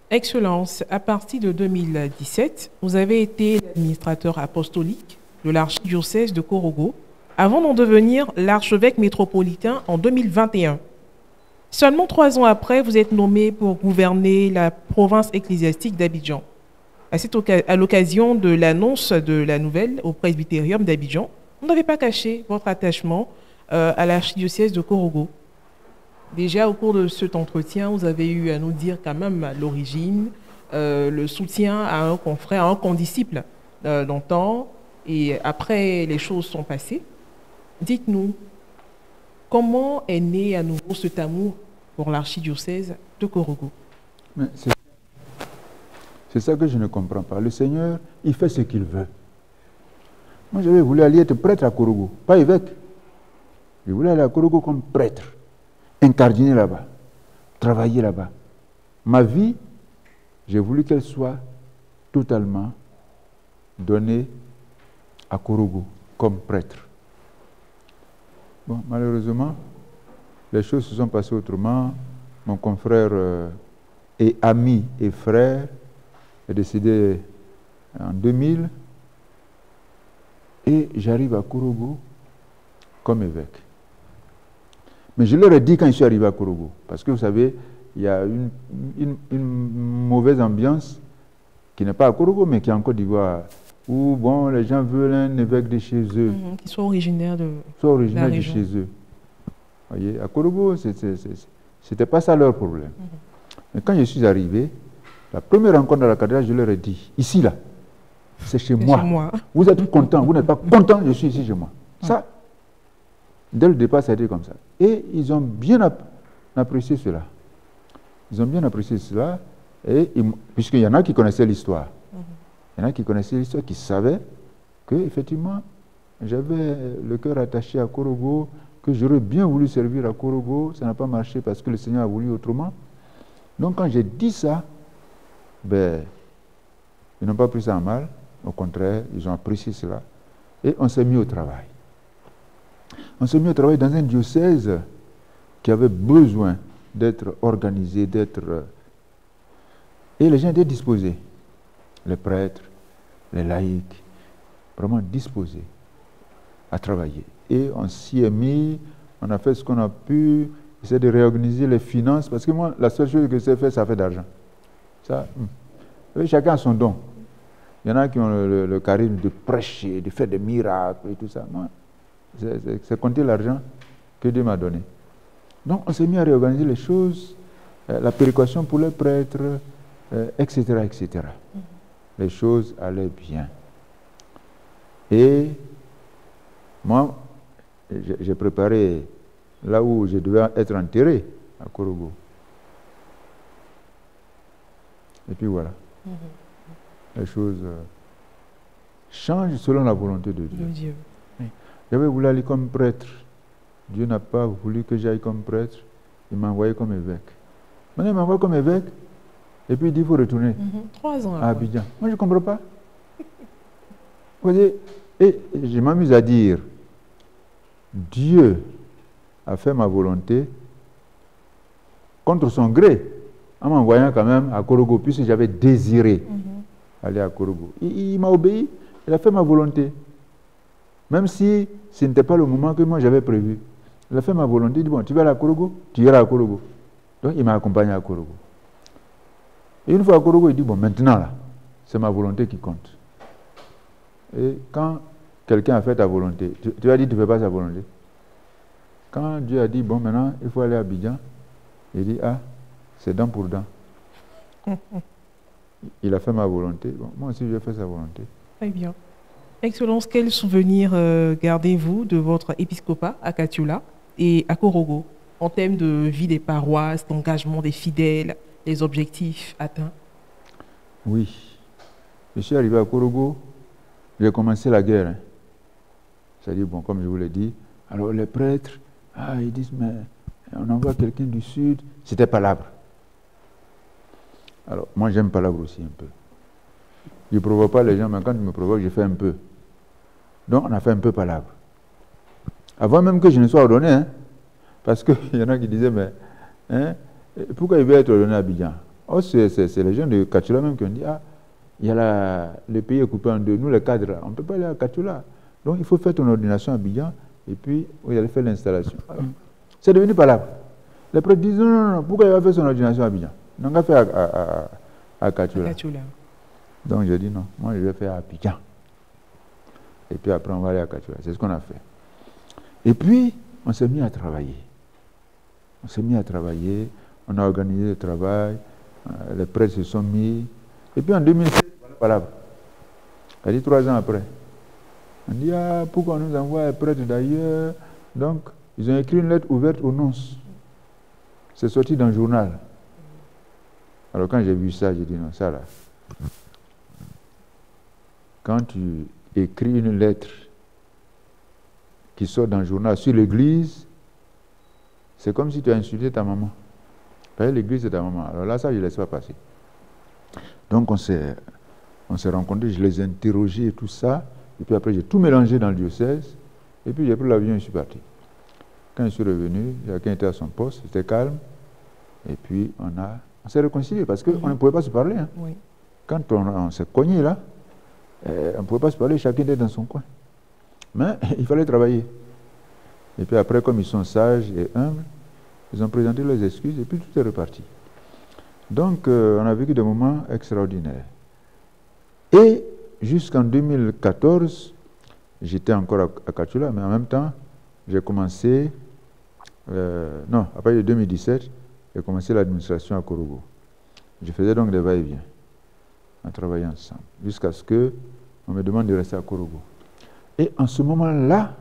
Excellence, à partir de 2017, vous avez été l'administrateur apostolique de l'archidiocèse de Korogo, avant d'en devenir l'archevêque métropolitain en 2021. Seulement 3 ans après, vous êtes nommé pour gouverner la province ecclésiastique d'Abidjan. À l'occasion de l'annonce de la nouvelle au presbytérium d'Abidjan, vous n'avez pas caché votre attachement à l'archidiocèse de Korogo. Déjà, au cours de cet entretien, vous avez eu à nous dire quand même l'origine, le soutien à un confrère, à un condisciple d'antan, et après, les choses sont passées. Dites-nous, comment est né à nouveau cet amour pour l'archidiocèse de Korogo? C'est ça que je ne comprends pas. Le Seigneur, il fait ce qu'il veut. Moi, j'avais voulu aller être prêtre à Korogo, pas évêque. Je voulais aller à Korogo comme prêtre, incardiner là-bas, travailler là-bas. Ma vie, j'ai voulu qu'elle soit totalement donnée à Korogo comme prêtre. Bon, malheureusement, les choses se sont passées autrement. Mon confrère et ami et frère est décédé en 2000 et j'arrive à Korogo comme évêque. Mais je leur ai dit quand je suis arrivé à Korogo, parce que vous savez, il y a une mauvaise ambiance qui n'est pas à Korogo, mais qui est en Côte d'Ivoire, où bon, les gens veulent un évêque de chez eux. Qui soit originaire de chez eux. Vous voyez, à Korogo, c'était pas ça leur problème. Mais quand je suis arrivé, la première rencontre à la cathédrale, je leur ai dit, ici là, c'est chez moi. Chez moi. Vous êtes content, vous n'êtes pas content, je suis ici chez moi. Ça, dès le départ, ça a été comme ça. Et ils ont bien apprécié cela. Ils ont bien apprécié cela, puisqu'il y en a qui connaissaient l'histoire. Il y en a qui connaissaient l'histoire, qui savaient que, effectivement, j'avais le cœur attaché à Korogo, que j'aurais bien voulu servir à Korogo. Ça n'a pas marché parce que le Seigneur a voulu autrement. Donc, quand j'ai dit ça, ben, ils n'ont pas pris ça en mal. Au contraire, ils ont apprécié cela. Et on s'est mis au travail. On s'est mis au travail dans un diocèse qui avait besoin d'être organisé, Et les gens étaient disposés. Les prêtres, les laïcs, vraiment disposés à travailler. Et on s'y est mis, on a fait ce qu'on a pu, essayer de réorganiser les finances, parce que moi, la seule chose que j'ai fait, ça fait d'argent. Ça, chacun a son don. Il y en a qui ont le charisme de prêcher, de faire des miracles et tout ça. Moi, c'est compter l'argent que Dieu m'a donné. Donc, on s'est mis à réorganiser les choses, la péréquation pour les prêtres, etc., etc. Les choses allaient bien. Et moi, j'ai préparé là où je devais être enterré, à Korogo. Et puis voilà. Les choses changent selon la volonté de Dieu. Oui. J'avais voulu aller comme prêtre. Dieu n'a pas voulu que j'aille comme prêtre. Il m'a envoyé comme évêque. Maintenant, il m'envoie comme évêque. Et puis il dit qu'il faut retourner 3 ans à Abidjan. Moi, je ne comprends pas. Vous voyez, et je m'amuse à dire, Dieu a fait ma volonté contre son gré, en m'envoyant quand même à Korogo, puisque j'avais désiré aller à Korogo. Il m'a obéi, il a fait ma volonté. Même si ce n'était pas le moment que moi j'avais prévu. Il a fait ma volonté, il dit, bon, tu vas aller à Korogo, tu iras à Korogo. Donc il m'a accompagné à Korogo. Et une fois à Korogo, il dit, bon, maintenant là, c'est ma volonté qui compte. Et quand quelqu'un a fait ta volonté, tu as dit tu ne fais pas sa volonté. Quand Dieu a dit, bon, maintenant, il faut aller à Abidjan, il dit, ah, c'est dent pour dent. Il a fait ma volonté, bon, moi aussi je vais faire sa volonté. Très bien. Excellence, quel souvenir gardez-vous de votre épiscopat à Katiula et à Korogo, en termes de vie des paroisses, d'engagement des fidèles, les objectifs atteints? Oui. Je suis arrivé à Korogo, j'ai commencé la guerre. Hein. C'est-à-dire, bon, comme je vous l'ai dit, alors les prêtres, ils disent, mais on envoie quelqu'un du sud, c'était Palabre. Alors, moi j'aime Palabre aussi un peu. Je ne provoque pas les gens, mais quand ils me provoquent, je fais un peu. Donc, on a fait un peu Palabre. Avant même que je ne sois ordonné, hein, parce qu'il y en a qui disaient, mais pourquoi il veut être ordonné à Abidjan? Oh, c'est les gens de Katiula même qui ont dit, il y a le pays est coupé en deux, nous les cadres, on ne peut pas aller à Katiula. Donc, il faut faire ton ordination à Abidjan, et puis, vous allez faire l'installation. C'est devenu Palabre. Les prêtres disent, non, pourquoi il va faire son ordination à Abidjan? On va faire à Katiula. Donc, j'ai dit, non, moi, je vais faire à Abidjan. Et puis après, on va aller à Katiula. C'est ce qu'on a fait. Et puis, on s'est mis à travailler. On s'est mis à travailler, on a organisé le travail, les prêtres se sont mis. Et puis en 2007, voilà, elle dit 3 ans après. On dit, pourquoi on nous envoie un prêtre d'ailleurs? Donc, ils ont écrit une lettre ouverte aux nonces. C'est sorti dans le journal. Alors quand j'ai vu ça, j'ai dit, non, ça là. Quand tu écris une lettre qui sort dans le journal sur l'église, c'est comme si tu as insulté ta maman. L'église, c'est ta maman. Alors là, ça, je ne laisse pas passer. Donc, on s'est rencontrés, je les ai interrogés et tout ça. Et puis après, j'ai tout mélangé dans le diocèse. Et puis, j'ai pris l'avion et je suis parti. Quand je suis revenu, chacun était à son poste, c'était calme. Et puis, on s'est réconciliés parce qu'on ne pouvait pas se parler. Hein. Oui. Quand on s'est cogné là, on ne pouvait pas se parler, chacun était dans son coin. Mais il fallait travailler. Et puis après, comme ils sont sages et humbles, ils ont présenté leurs excuses et puis tout est reparti. Donc, on a vécu des moments extraordinaires. Et jusqu'en 2014, j'étais encore à Katiula, mais en même temps, j'ai commencé, à partir de 2017, j'ai commencé l'administration à Korogo. Je faisais donc des va-et-vient. On travaillait ensemble. Jusqu'à ce que On me demande de rester à Korogo. Et en ce moment-là,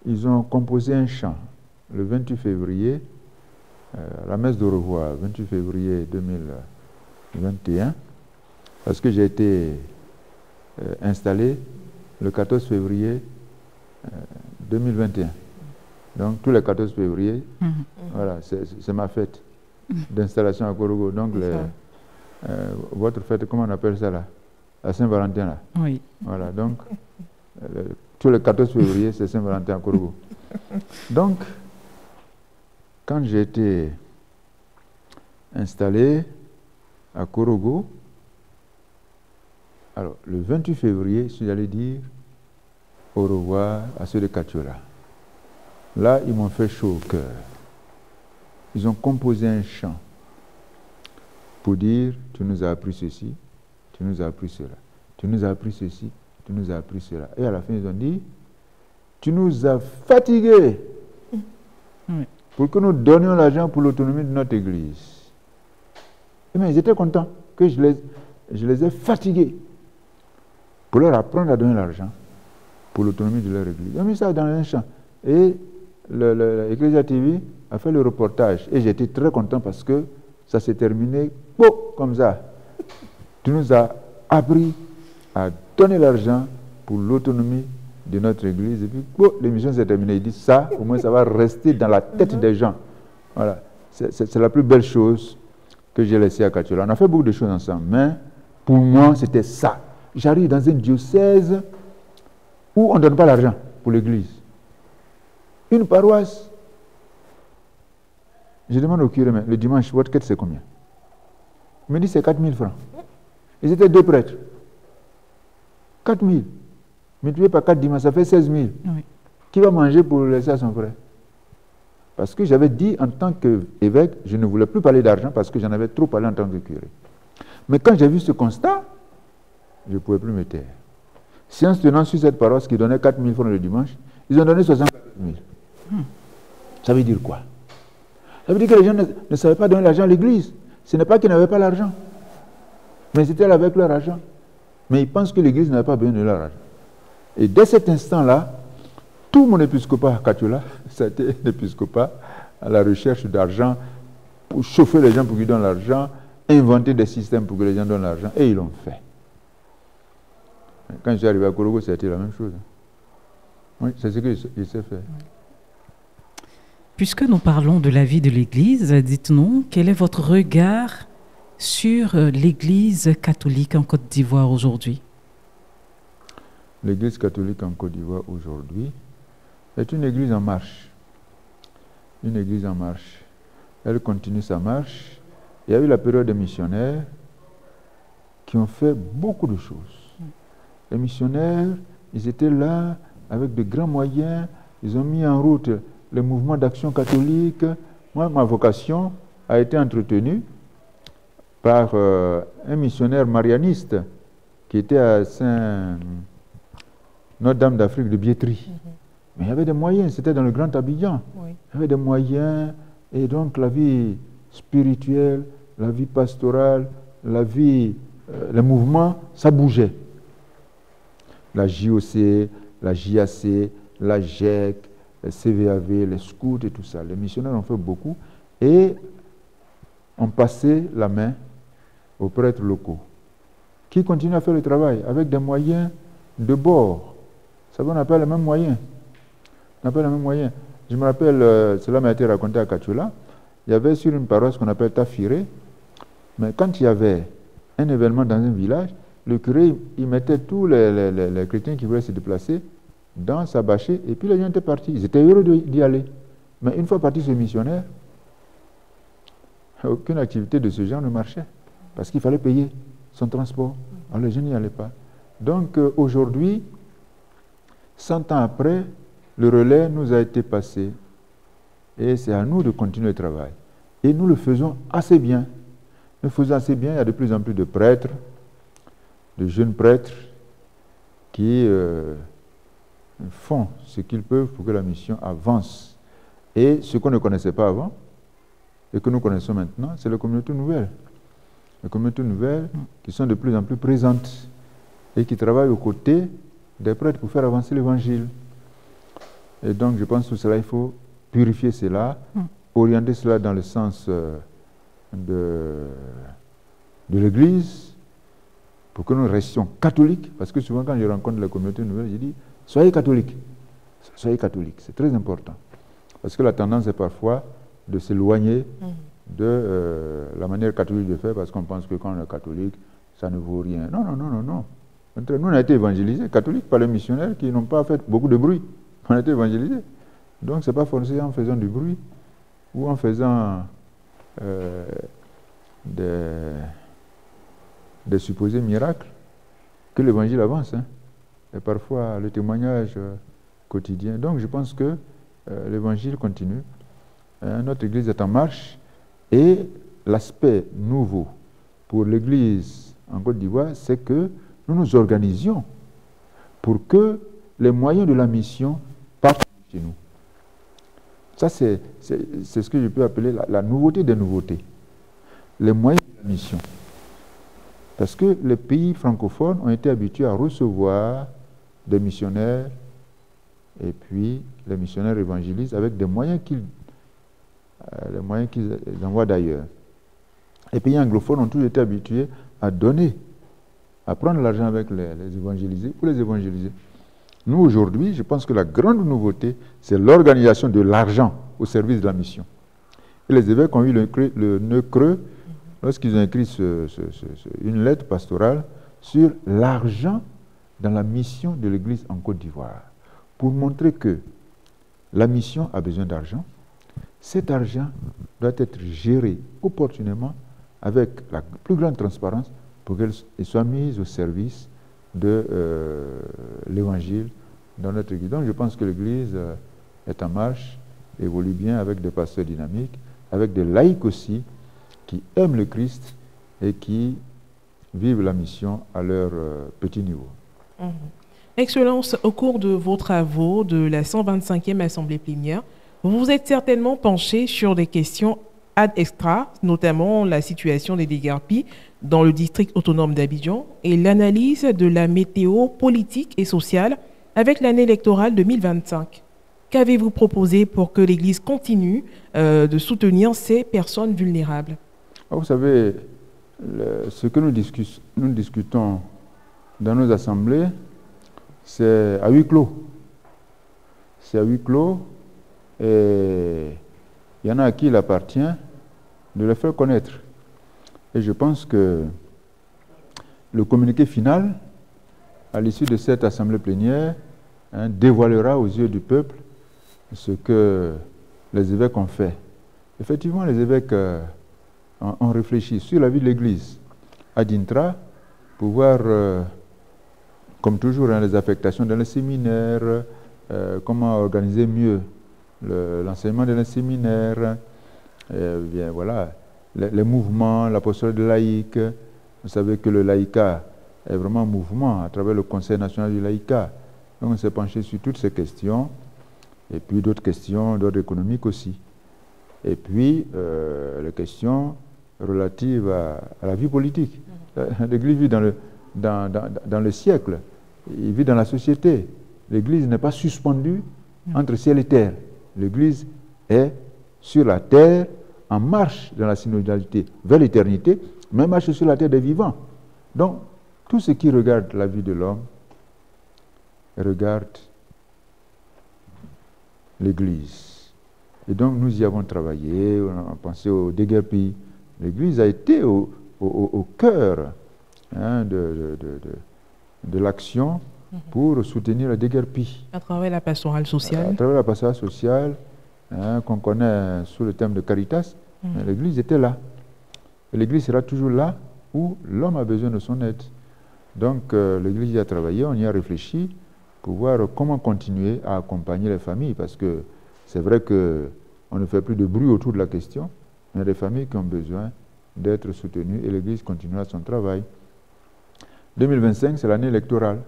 ils ont composé un chant le 28 février, à la messe d'au revoir, 28 février 2021, parce que j'ai été installé le 14 février 2021. Donc tous les 14 février, voilà, c'est ma fête d'installation à Korogo. Donc votre fête, comment on appelle ça là? La Saint-Valentin là. Oui. Voilà, donc tous les 14 février, c'est Saint-Valentin à Korogo. Donc, quand j'ai été installé à Korogo, alors le 28 février, je suis allé dire au revoir à ceux de Katiola. Là, ils m'ont fait chaud au cœur. Ils ont composé un chant pour dire, tu nous as appris ceci, tu nous as appris cela, tu nous as appris ceci, tu nous as appris cela. Et à la fin, ils ont dit, tu nous as fatigués pour que nous donnions l'argent pour l'autonomie de notre église. Mais ils étaient contents que je les ai fatigués pour leur apprendre à donner l'argent pour l'autonomie de leur église. Ils ont mis ça dans un champ. Et l'Ecclesia TV a fait le reportage. Et j'étais très content parce que ça s'est terminé comme ça. Tu nous as appris à donner l'argent pour l'autonomie de notre église. Et puis, l'émission s'est terminée. Il dit ça, au moins ça va rester dans la tête des gens. Voilà. C'est la plus belle chose que j'ai laissée à Katiola. On a fait beaucoup de choses ensemble, mais pour moi, c'était ça. J'arrive dans un diocèse où on ne donne pas l'argent pour l'église. Une paroisse. Je demande au curé, mais le dimanche, votre quête, c'est combien? Il me dit, c'est 4 000 francs. Ils étaient 2 prêtres. 4 000. Multiplié par 4 dimanches, ça fait 16 000. Oui. Qui va manger pour laisser à son frère? Parce que j'avais dit en tant qu'évêque, je ne voulais plus parler d'argent parce que j'en avais trop parlé en tant que curé. Mais quand j'ai vu ce constat, je ne pouvais plus me taire. Séance tenant sur cette paroisse qui donnait 4 000 francs le dimanche, ils ont donné 64 000. Ça veut dire quoi? Ça veut dire que les gens ne savaient pas donner l'argent à l'église. Ce n'est pas qu'ils n'avaient pas l'argent, mais c'était avec leur argent. Mais ils pensent que l'église n'avait pas besoin de leur argent. Et dès cet instant-là, tout mon épiscopat à Katiola, ça a été un épiscopat à la recherche d'argent pour chauffer les gens pour qu'ils donnent l'argent, inventer des systèmes pour que les gens donnent l'argent, et ils l'ont fait. Quand je suis arrivé à Korogo, ça a été la même chose. Oui, c'est ce que je sais faire. Puisque nous parlons de la vie de l'Église, dites-nous, quel est votre regard sur l'Église catholique en Côte d'Ivoire aujourd'hui? L'Église catholique en Côte d'Ivoire aujourd'hui est une Église en marche. Une Église en marche. Elle continue sa marche. Il y a eu la période des missionnaires qui ont fait beaucoup de choses. Les missionnaires, ils étaient là avec de grands moyens. Ils ont mis en route le mouvement d'action catholique. Moi, ma vocation a été entretenue par un missionnaire marianiste qui était à Notre-Dame d'Afrique de Biétry. Mais il y avait des moyens, c'était dans le Grand Abidjan. Oui. Il y avait des moyens, et donc la vie spirituelle, la vie pastorale, la vie, les mouvements, ça bougeait. La JOC, la JAC, la GEC, les CVAV, les scouts et tout ça. Les missionnaires ont fait beaucoup et ont passé la main aux prêtres locaux qui continuent à faire le travail avec des moyens de bord. Ça on n'a pas les mêmes moyens. On n'a pas les mêmes moyens. Je me rappelle, cela m'a été raconté à Katiola, il y avait sur une paroisse qu'on appelle Tafiré, mais quand il y avait un événement dans un village, le curé, il mettait tous les chrétiens qui voulaient se déplacer dans sa bâchée, et puis les gens étaient partis. Ils étaient heureux d'y aller. Mais une fois partis, ce missionnaire, aucune activité de ce genre ne marchait, parce qu'il fallait payer son transport. Alors les gens n'y allaient pas. Donc aujourd'hui, 100 ans après, le relais nous a été passé, et c'est à nous de continuer le travail. Et nous le faisons assez bien. Nous le faisons assez bien, il y a de plus en plus de prêtres, de jeunes prêtres, qui font ce qu'ils peuvent pour que la mission avance. Et ce qu'on ne connaissait pas avant, et que nous connaissons maintenant, c'est les communautés nouvelles. Les communautés nouvelles qui sont de plus en plus présentes. et qui travaillent aux côtés des prêtres pour faire avancer l'évangile. Et donc, je pense que cela, il faut purifier cela, orienter cela dans le sens de l'Église, pour que nous restions catholiques, parce que souvent quand je rencontre la communauté nouvelle, je dis, soyez catholiques, c'est très important. Parce que la tendance est parfois de s'éloigner de la manière catholique de faire, parce qu'on pense que quand on est catholique, ça ne vaut rien. Non. Nous, on a été évangélisés, catholiques, par les missionnaires qui n'ont pas fait beaucoup de bruit. On a été évangélisés. Donc, ce n'est pas forcément en faisant du bruit ou en faisant des supposés miracles que l'évangile avance. Et parfois, le témoignage quotidien. Donc, je pense que l'évangile continue. Notre Église est en marche. Et l'aspect nouveau pour l'Église en Côte d'Ivoire, c'est que nous nous organisions pour que les moyens de la mission partent chez nous. Ça, c'est ce que je peux appeler la nouveauté des nouveautés. Les moyens de la mission. Parce que les pays francophones ont été habitués à recevoir des missionnaires et puis les missionnaires évangélisent avec des moyens qu'ils envoient d'ailleurs. Les pays anglophones ont toujours été habitués à donner, à prendre l'argent avec les évangélisés pour les évangéliser. Nous, aujourd'hui, je pense que la grande nouveauté, c'est l'organisation de l'argent au service de la mission. Et les évêques ont eu le nœud creux lorsqu'ils ont écrit une lettre pastorale sur l'argent dans la mission de l'Église en Côte d'Ivoire, pour montrer que la mission a besoin d'argent. Cet argent doit être géré opportunément avec la plus grande transparence pour qu'elle soit mise au service de l'Évangile dans notre Église. Donc je pense que l'Église est en marche, évolue bien avec des pasteurs dynamiques, avec des laïcs aussi qui aiment le Christ et qui vivent la mission à leur petit niveau. Excellence, au cours de vos travaux de la 125e Assemblée plénière, vous vous êtes certainement penché sur des questions ad extra, notamment la situation des déguerpis dans le district autonome d'Abidjan et l'analyse de la météo politique et sociale avec l'année électorale 2025. Qu'avez-vous proposé pour que l'Église continue de soutenir ces personnes vulnérables? Vous savez, ce que nous discutons dans nos assemblées, c'est à huis clos. C'est à huis clos et il y en a à qui il appartient de le faire connaître. Et je pense que le communiqué final, à l'issue de cette assemblée plénière, dévoilera aux yeux du peuple ce que les évêques ont fait. Effectivement, les évêques ont réfléchi sur la vie de l'Église à Dintra pour voir, comme toujours, les affectations dans les séminaires, comment organiser mieux l'enseignement dans les séminaires, bien voilà, les mouvements, la posture de laïque. Vous savez que le laïcat est vraiment un mouvement à travers le Conseil national du laïcat. Donc on s'est penché sur toutes ces questions, et puis d'autres questions d'ordre économique aussi. Et puis les questions relatives à la vie politique. L'Église vit dans le siècle, il vit dans la société. L'Église n'est pas suspendue entre ciel et terre. L'Église est sur la terre, en marche dans la synodalité vers l'éternité, mais marche sur la terre des vivants. Donc, tout ce qui regarde la vie de l'homme regarde l'Église. Et donc, nous y avons travaillé, on a pensé au déguerpis. L'Église a été au cœur de l'action pour soutenir le déguerpis. À travers la pastorale sociale. À travers la pastorale sociale, qu'on connaît sous le thème de Caritas, l'Église était là. Et l'Église sera toujours là où l'homme a besoin de son aide. Donc l'Église y a travaillé, on y a réfléchi pour voir comment continuer à accompagner les familles, parce que c'est vrai qu'on ne fait plus de bruit autour de la question, mais il y a des familles qui ont besoin d'être soutenues et l'Église continuera son travail. 2025, c'est l'année électorale.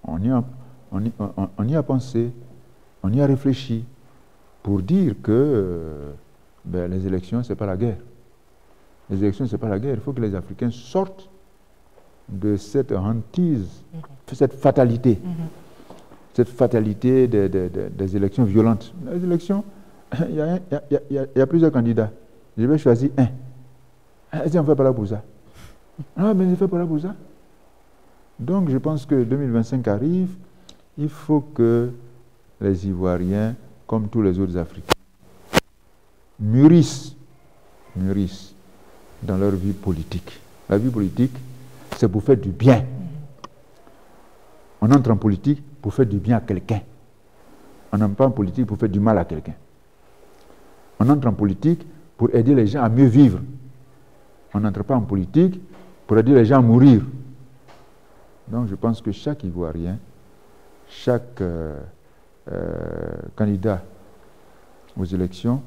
On y a pensé, on y a réfléchi pour dire que les élections, ce n'est pas la guerre. Les élections, ce n'est pas la guerre. Il faut que les Africains sortent de cette hantise, cette fatalité. Cette fatalité des élections violentes. Les élections, il y a plusieurs candidats. Je vais choisir un. Est-ce qu'on ne fait pas là pour ça? Ah, mais je ne fais pas là pour ça. Donc, je pense que 2025 arrive. Il faut que les Ivoiriens, comme tous les autres Africains, mûrissent dans leur vie politique. La vie politique, c'est pour faire du bien. On entre en politique pour faire du bien à quelqu'un. On n'entre pas en politique pour faire du mal à quelqu'un. On entre en politique pour aider les gens à mieux vivre. On n'entre pas en politique pour aider les gens à mourir. Donc je pense que chaque Ivoirien, chaque candidat aux élections,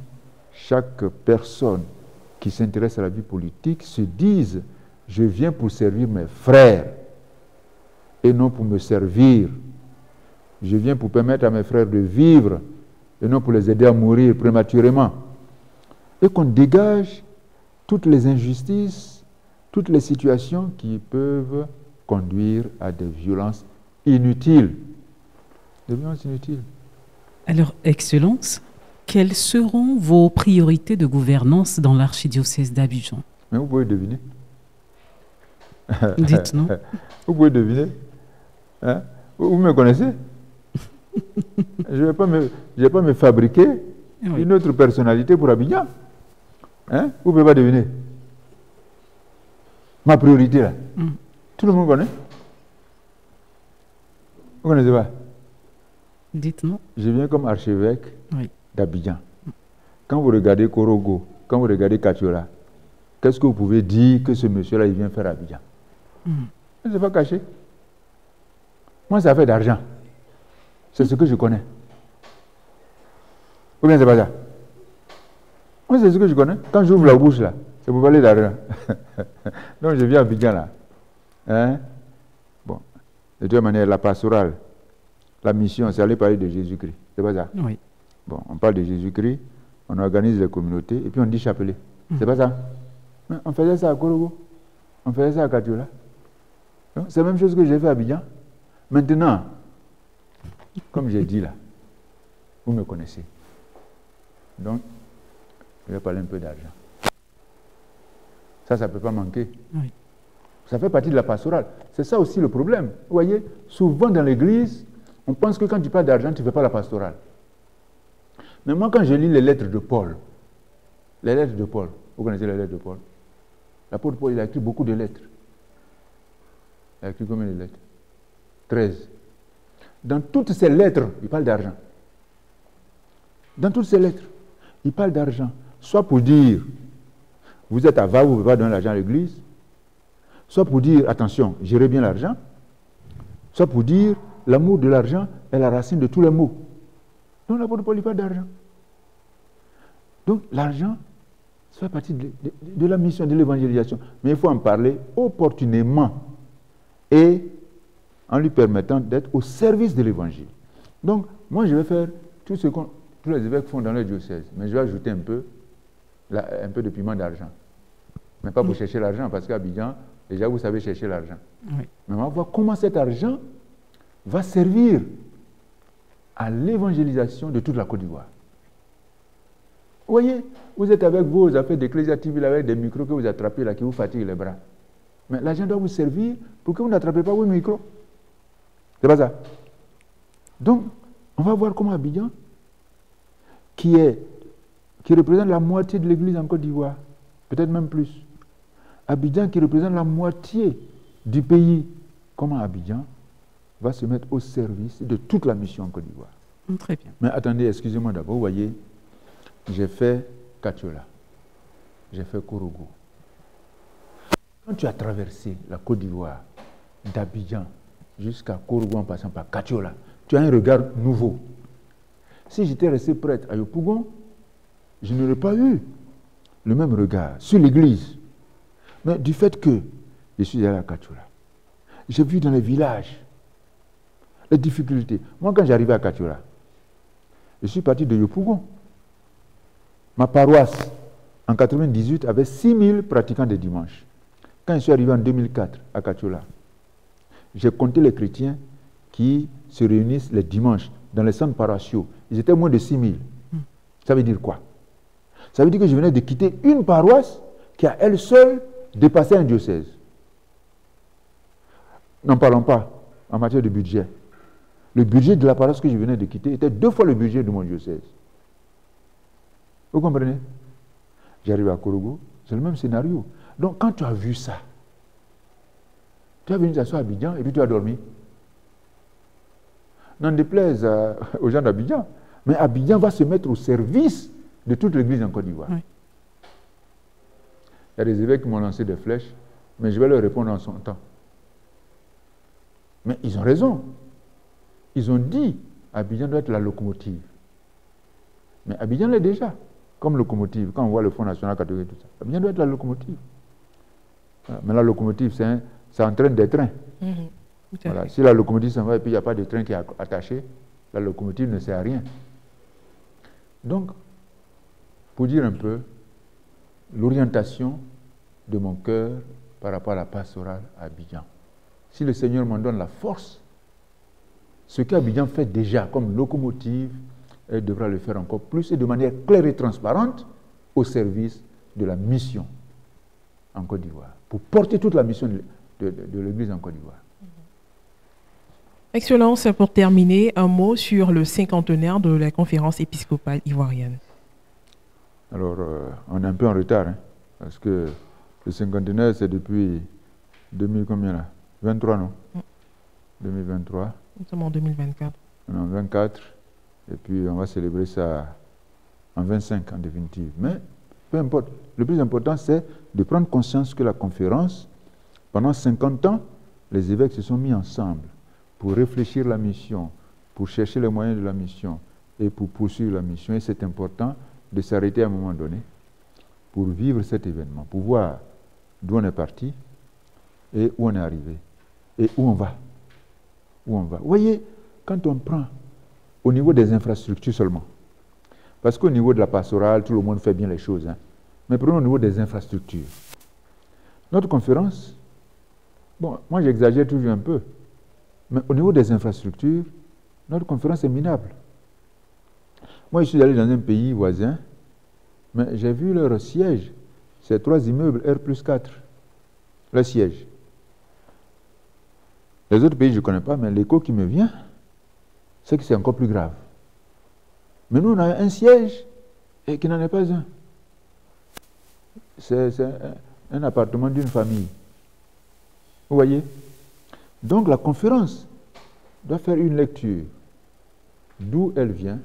chaque personne qui s'intéresse à la vie politique se dise « Je viens pour servir mes frères et non pour me servir. Je viens pour permettre à mes frères de vivre et non pour les aider à mourir prématurément. » Et qu'on dégage toutes les injustices, toutes les situations qui peuvent conduire à des violences inutiles. Des violences inutiles. Alors, Excellence, quelles seront vos priorités de gouvernance dans l'archidiocèse d'Abidjan? Mais vous pouvez deviner. Dites-nous. Vous pouvez deviner. Hein? Vous me connaissez? Je ne vais pas me fabriquer une autre personnalité pour Abidjan. Hein? Vous ne pouvez pas deviner. Ma priorité, là. Tout le monde connaît? Vous ne connaissez pas? Dites-nous. Je viens comme archevêque d'Abidjan. Quand vous regardez Korogo, quand vous regardez Katiola, qu'est-ce que vous pouvez dire que ce monsieur-là, il vient faire à Abidjan? Ce n'est pas caché. Moi, ça fait d'argent. C'est ce que je connais. Ou bien c'est pas ça? Moi, c'est ce que je connais. Quand j'ouvre la bouche, là, c'est pour parler d'argent. Donc, je viens à Abidjan, là. Hein? Bon. De toute manière, la pastorale, la mission, c'est aller parler de Jésus-Christ. C'est pas ça? Oui. Bon, on parle de Jésus-Christ, on organise les communautés, et puis on dit chapelet. C'est pas ça? Mais on faisait ça à Korogo. On faisait ça à Katiola. C'est la même chose que j'ai fait à Abidjan. Maintenant, comme j'ai dit là, vous me connaissez. Donc, je vais parler un peu d'argent. Ça ne peut pas manquer. Oui. Ça fait partie de la pastorale. C'est ça aussi le problème. Vous voyez, souvent dans l'église, on pense que quand tu parles d'argent, tu ne fais pas la pastorale. Mais moi, quand je lis les lettres de Paul, vous connaissez les lettres de Paul? L'apôtre Paul, il a écrit beaucoup de lettres. Il a écrit combien de lettres? 13. Dans toutes ces lettres, il parle d'argent. Dans toutes ces lettres, il parle d'argent. Soit pour dire, vous êtes avare, vous ne pouvez pas donner l'argent à l'église. Soit pour dire, attention, gérez bien l'argent. Soit pour dire, l'amour de l'argent est la racine de tous les maux. Donc l'apôtre Paul, il parle d'argent. Donc l'argent, ça fait partie de la mission de l'évangélisation. Mais il faut en parler opportunément et en lui permettant d'être au service de l'évangile. Donc, moi, je vais faire tout ce que tous les évêques font dans leur diocèse, mais je vais ajouter un peu de piment d'argent. Mais pas pour chercher l'argent, parce qu'à Abidjan, déjà, vous savez chercher l'argent. Oui. Mais on va voir comment cet argent va servir à l'évangélisation de toute la Côte d'Ivoire. Vous voyez, vous êtes avec vos affaires d'ecclésiative, avec des micros que vous attrapez là, qui vous fatiguent les bras. Mais l'argent doit vous servir pour que vous n'attrapez pas vos micros. C'est pas ça. Donc, on va voir comment Abidjan, qui représente la moitié de l'église en Côte d'Ivoire, peut-être même plus. Abidjan qui représente la moitié du pays, comment Abidjan va se mettre au service de toute la mission en Côte d'Ivoire. Très bien. Mais attendez, excusez-moi d'abord, vous voyez, j'ai fait Katiola, j'ai fait Korogo. Quand tu as traversé la Côte d'Ivoire, d'Abidjan jusqu'à Korogo en passant par Katiola, tu as un regard nouveau. Si j'étais resté prêtre à Yopougon, je n'aurais pas eu le même regard sur l'église. Mais du fait que je suis allé à Katiola, j'ai vu dans les villages les difficultés. Moi, quand j'arrivais à Katiola, je suis parti de Yopougon. Ma paroisse, en 1998, avait 6000 pratiquants de dimanche. Quand je suis arrivé en 2004 à Kachola, j'ai compté les chrétiens qui se réunissent les dimanches dans les centres paroissiaux. Ils étaient moins de 6 000. Ça veut dire quoi? Ça veut dire que je venais de quitter une paroisse qui a elle seule dépassé un diocèse. N'en parlons pas en matière de budget. Le budget de la paroisse que je venais de quitter était 2 fois le budget de mon diocèse. Vous comprenez? J'arrive à Korogo, c'est le même scénario. Donc quand tu as vu ça, tu es venu t'asseoir à Abidjan et puis tu as dormi. N'en déplaise aux gens d'Abidjan, mais Abidjan va se mettre au service de toute l'église en Côte d'Ivoire. Oui. Il y a des évêques qui m'ont lancé des flèches, mais je vais leur répondre en son temps. Mais ils ont raison. Ils ont dit Abidjan doit être la locomotive. Mais Abidjan l'est déjà, comme locomotive. Quand on voit le Fonds national catholique, tout ça, Abidjan doit être la locomotive. Voilà. Mais la locomotive, ça entraîne des trains. Voilà. Si la locomotive s'en va et puis il n'y a pas de train qui est attaché, la locomotive ne sert à rien. Donc, pour dire un peu l'orientation de mon cœur par rapport à la pastorale à Abidjan. Si le Seigneur m'en donne la force, ce qu'Abidjan fait déjà comme locomotive, elle devra le faire encore plus et de manière claire et transparente au service de la mission en Côte d'Ivoire, pour porter toute la mission de l'Église en Côte d'Ivoire. Excellence, pour terminer, un mot sur le cinquantenaire de la conférence épiscopale ivoirienne. Alors, on est un peu en retard, hein, parce que le cinquantenaire, c'est depuis 2000 combien là? 23, non? 2023. Nous sommes en 2024. En 24, et puis on va célébrer ça en 25 en définitive. Mais peu importe. Le plus important, c'est de prendre conscience que la conférence, pendant 50 ans, les évêques se sont mis ensemble pour réfléchir la mission, pour chercher les moyens de la mission et pour poursuivre la mission. Et c'est important de s'arrêter à un moment donné pour vivre cet événement, pour voir d'où on est parti et où on est arrivé et où on va. Où on va. Vous voyez, quand on prend au niveau des infrastructures seulement, parce qu'au niveau de la pastorale, tout le monde fait bien les choses, hein, mais prenons au niveau des infrastructures. Notre conférence, bon, moi j'exagère toujours un peu, mais au niveau des infrastructures, notre conférence est minable. Moi, je suis allé dans un pays voisin, mais j'ai vu leur siège, c'est 3 immeubles R+4, le siège. Les autres pays, je ne connais pas, mais l'écho qui me vient, c'est que c'est encore plus grave. Mais nous, on a un siège et qui n'en est pas un. C'est un appartement d'une famille. Vous voyez? Donc la conférence doit faire une lecture d'où elle vient,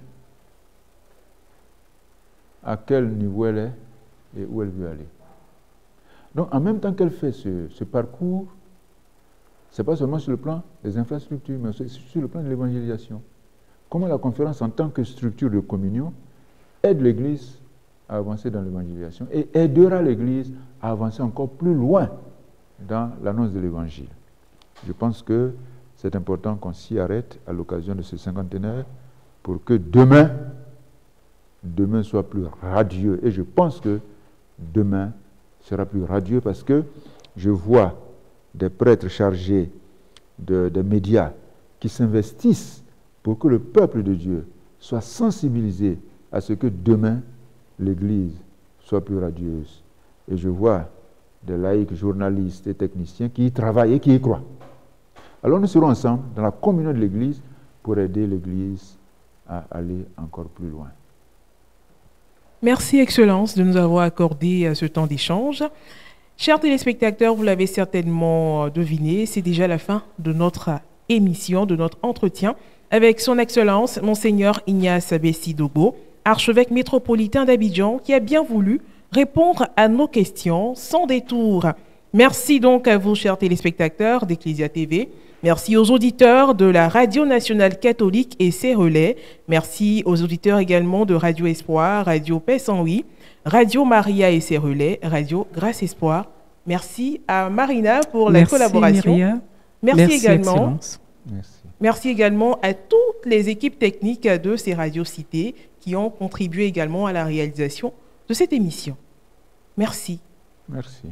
à quel niveau elle est et où elle veut aller. Donc en même temps qu'elle fait ce parcours, ce n'est pas seulement sur le plan des infrastructures, mais aussi sur le plan de l'évangélisation. Comment la conférence, en tant que structure de communion, aide l'Église à avancer dans l'évangélisation et aidera l'Église à avancer encore plus loin dans l'annonce de l'Évangile. Je pense que c'est important qu'on s'y arrête à l'occasion de ce cinquantenaire pour que demain soit plus radieux. Et je pense que demain sera plus radieux parce que je vois des prêtres chargés des médias qui s'investissent pour que le peuple de Dieu soit sensibilisé à ce que demain l'Église soit plus radieuse. Et je vois des laïcs, journalistes et techniciens qui y travaillent et qui y croient. Alors nous serons ensemble dans la communion de l'Église pour aider l'Église à aller encore plus loin. Merci, Excellence, de nous avoir accordé ce temps d'échange. Chers téléspectateurs, vous l'avez certainement deviné, c'est déjà la fin de notre émission, de notre entretien avec son Excellence, Monseigneur Ignace Bessi Dogo, archevêque métropolitain d'Abidjan, qui a bien voulu répondre à nos questions sans détour. Merci donc à vous, chers téléspectateurs d'Ecclesia TV. Merci aux auditeurs de la Radio Nationale Catholique et ses relais. Merci aux auditeurs également de Radio Espoir, Radio Paix 108, Radio Maria et ses relais, Radio Grâce Espoir. Merci à Marina pour la collaboration. Myria. Merci également. Excellence. Merci également à toutes les équipes techniques de ces radios citées qui ont contribué également à la réalisation de cette émission. Merci. Merci.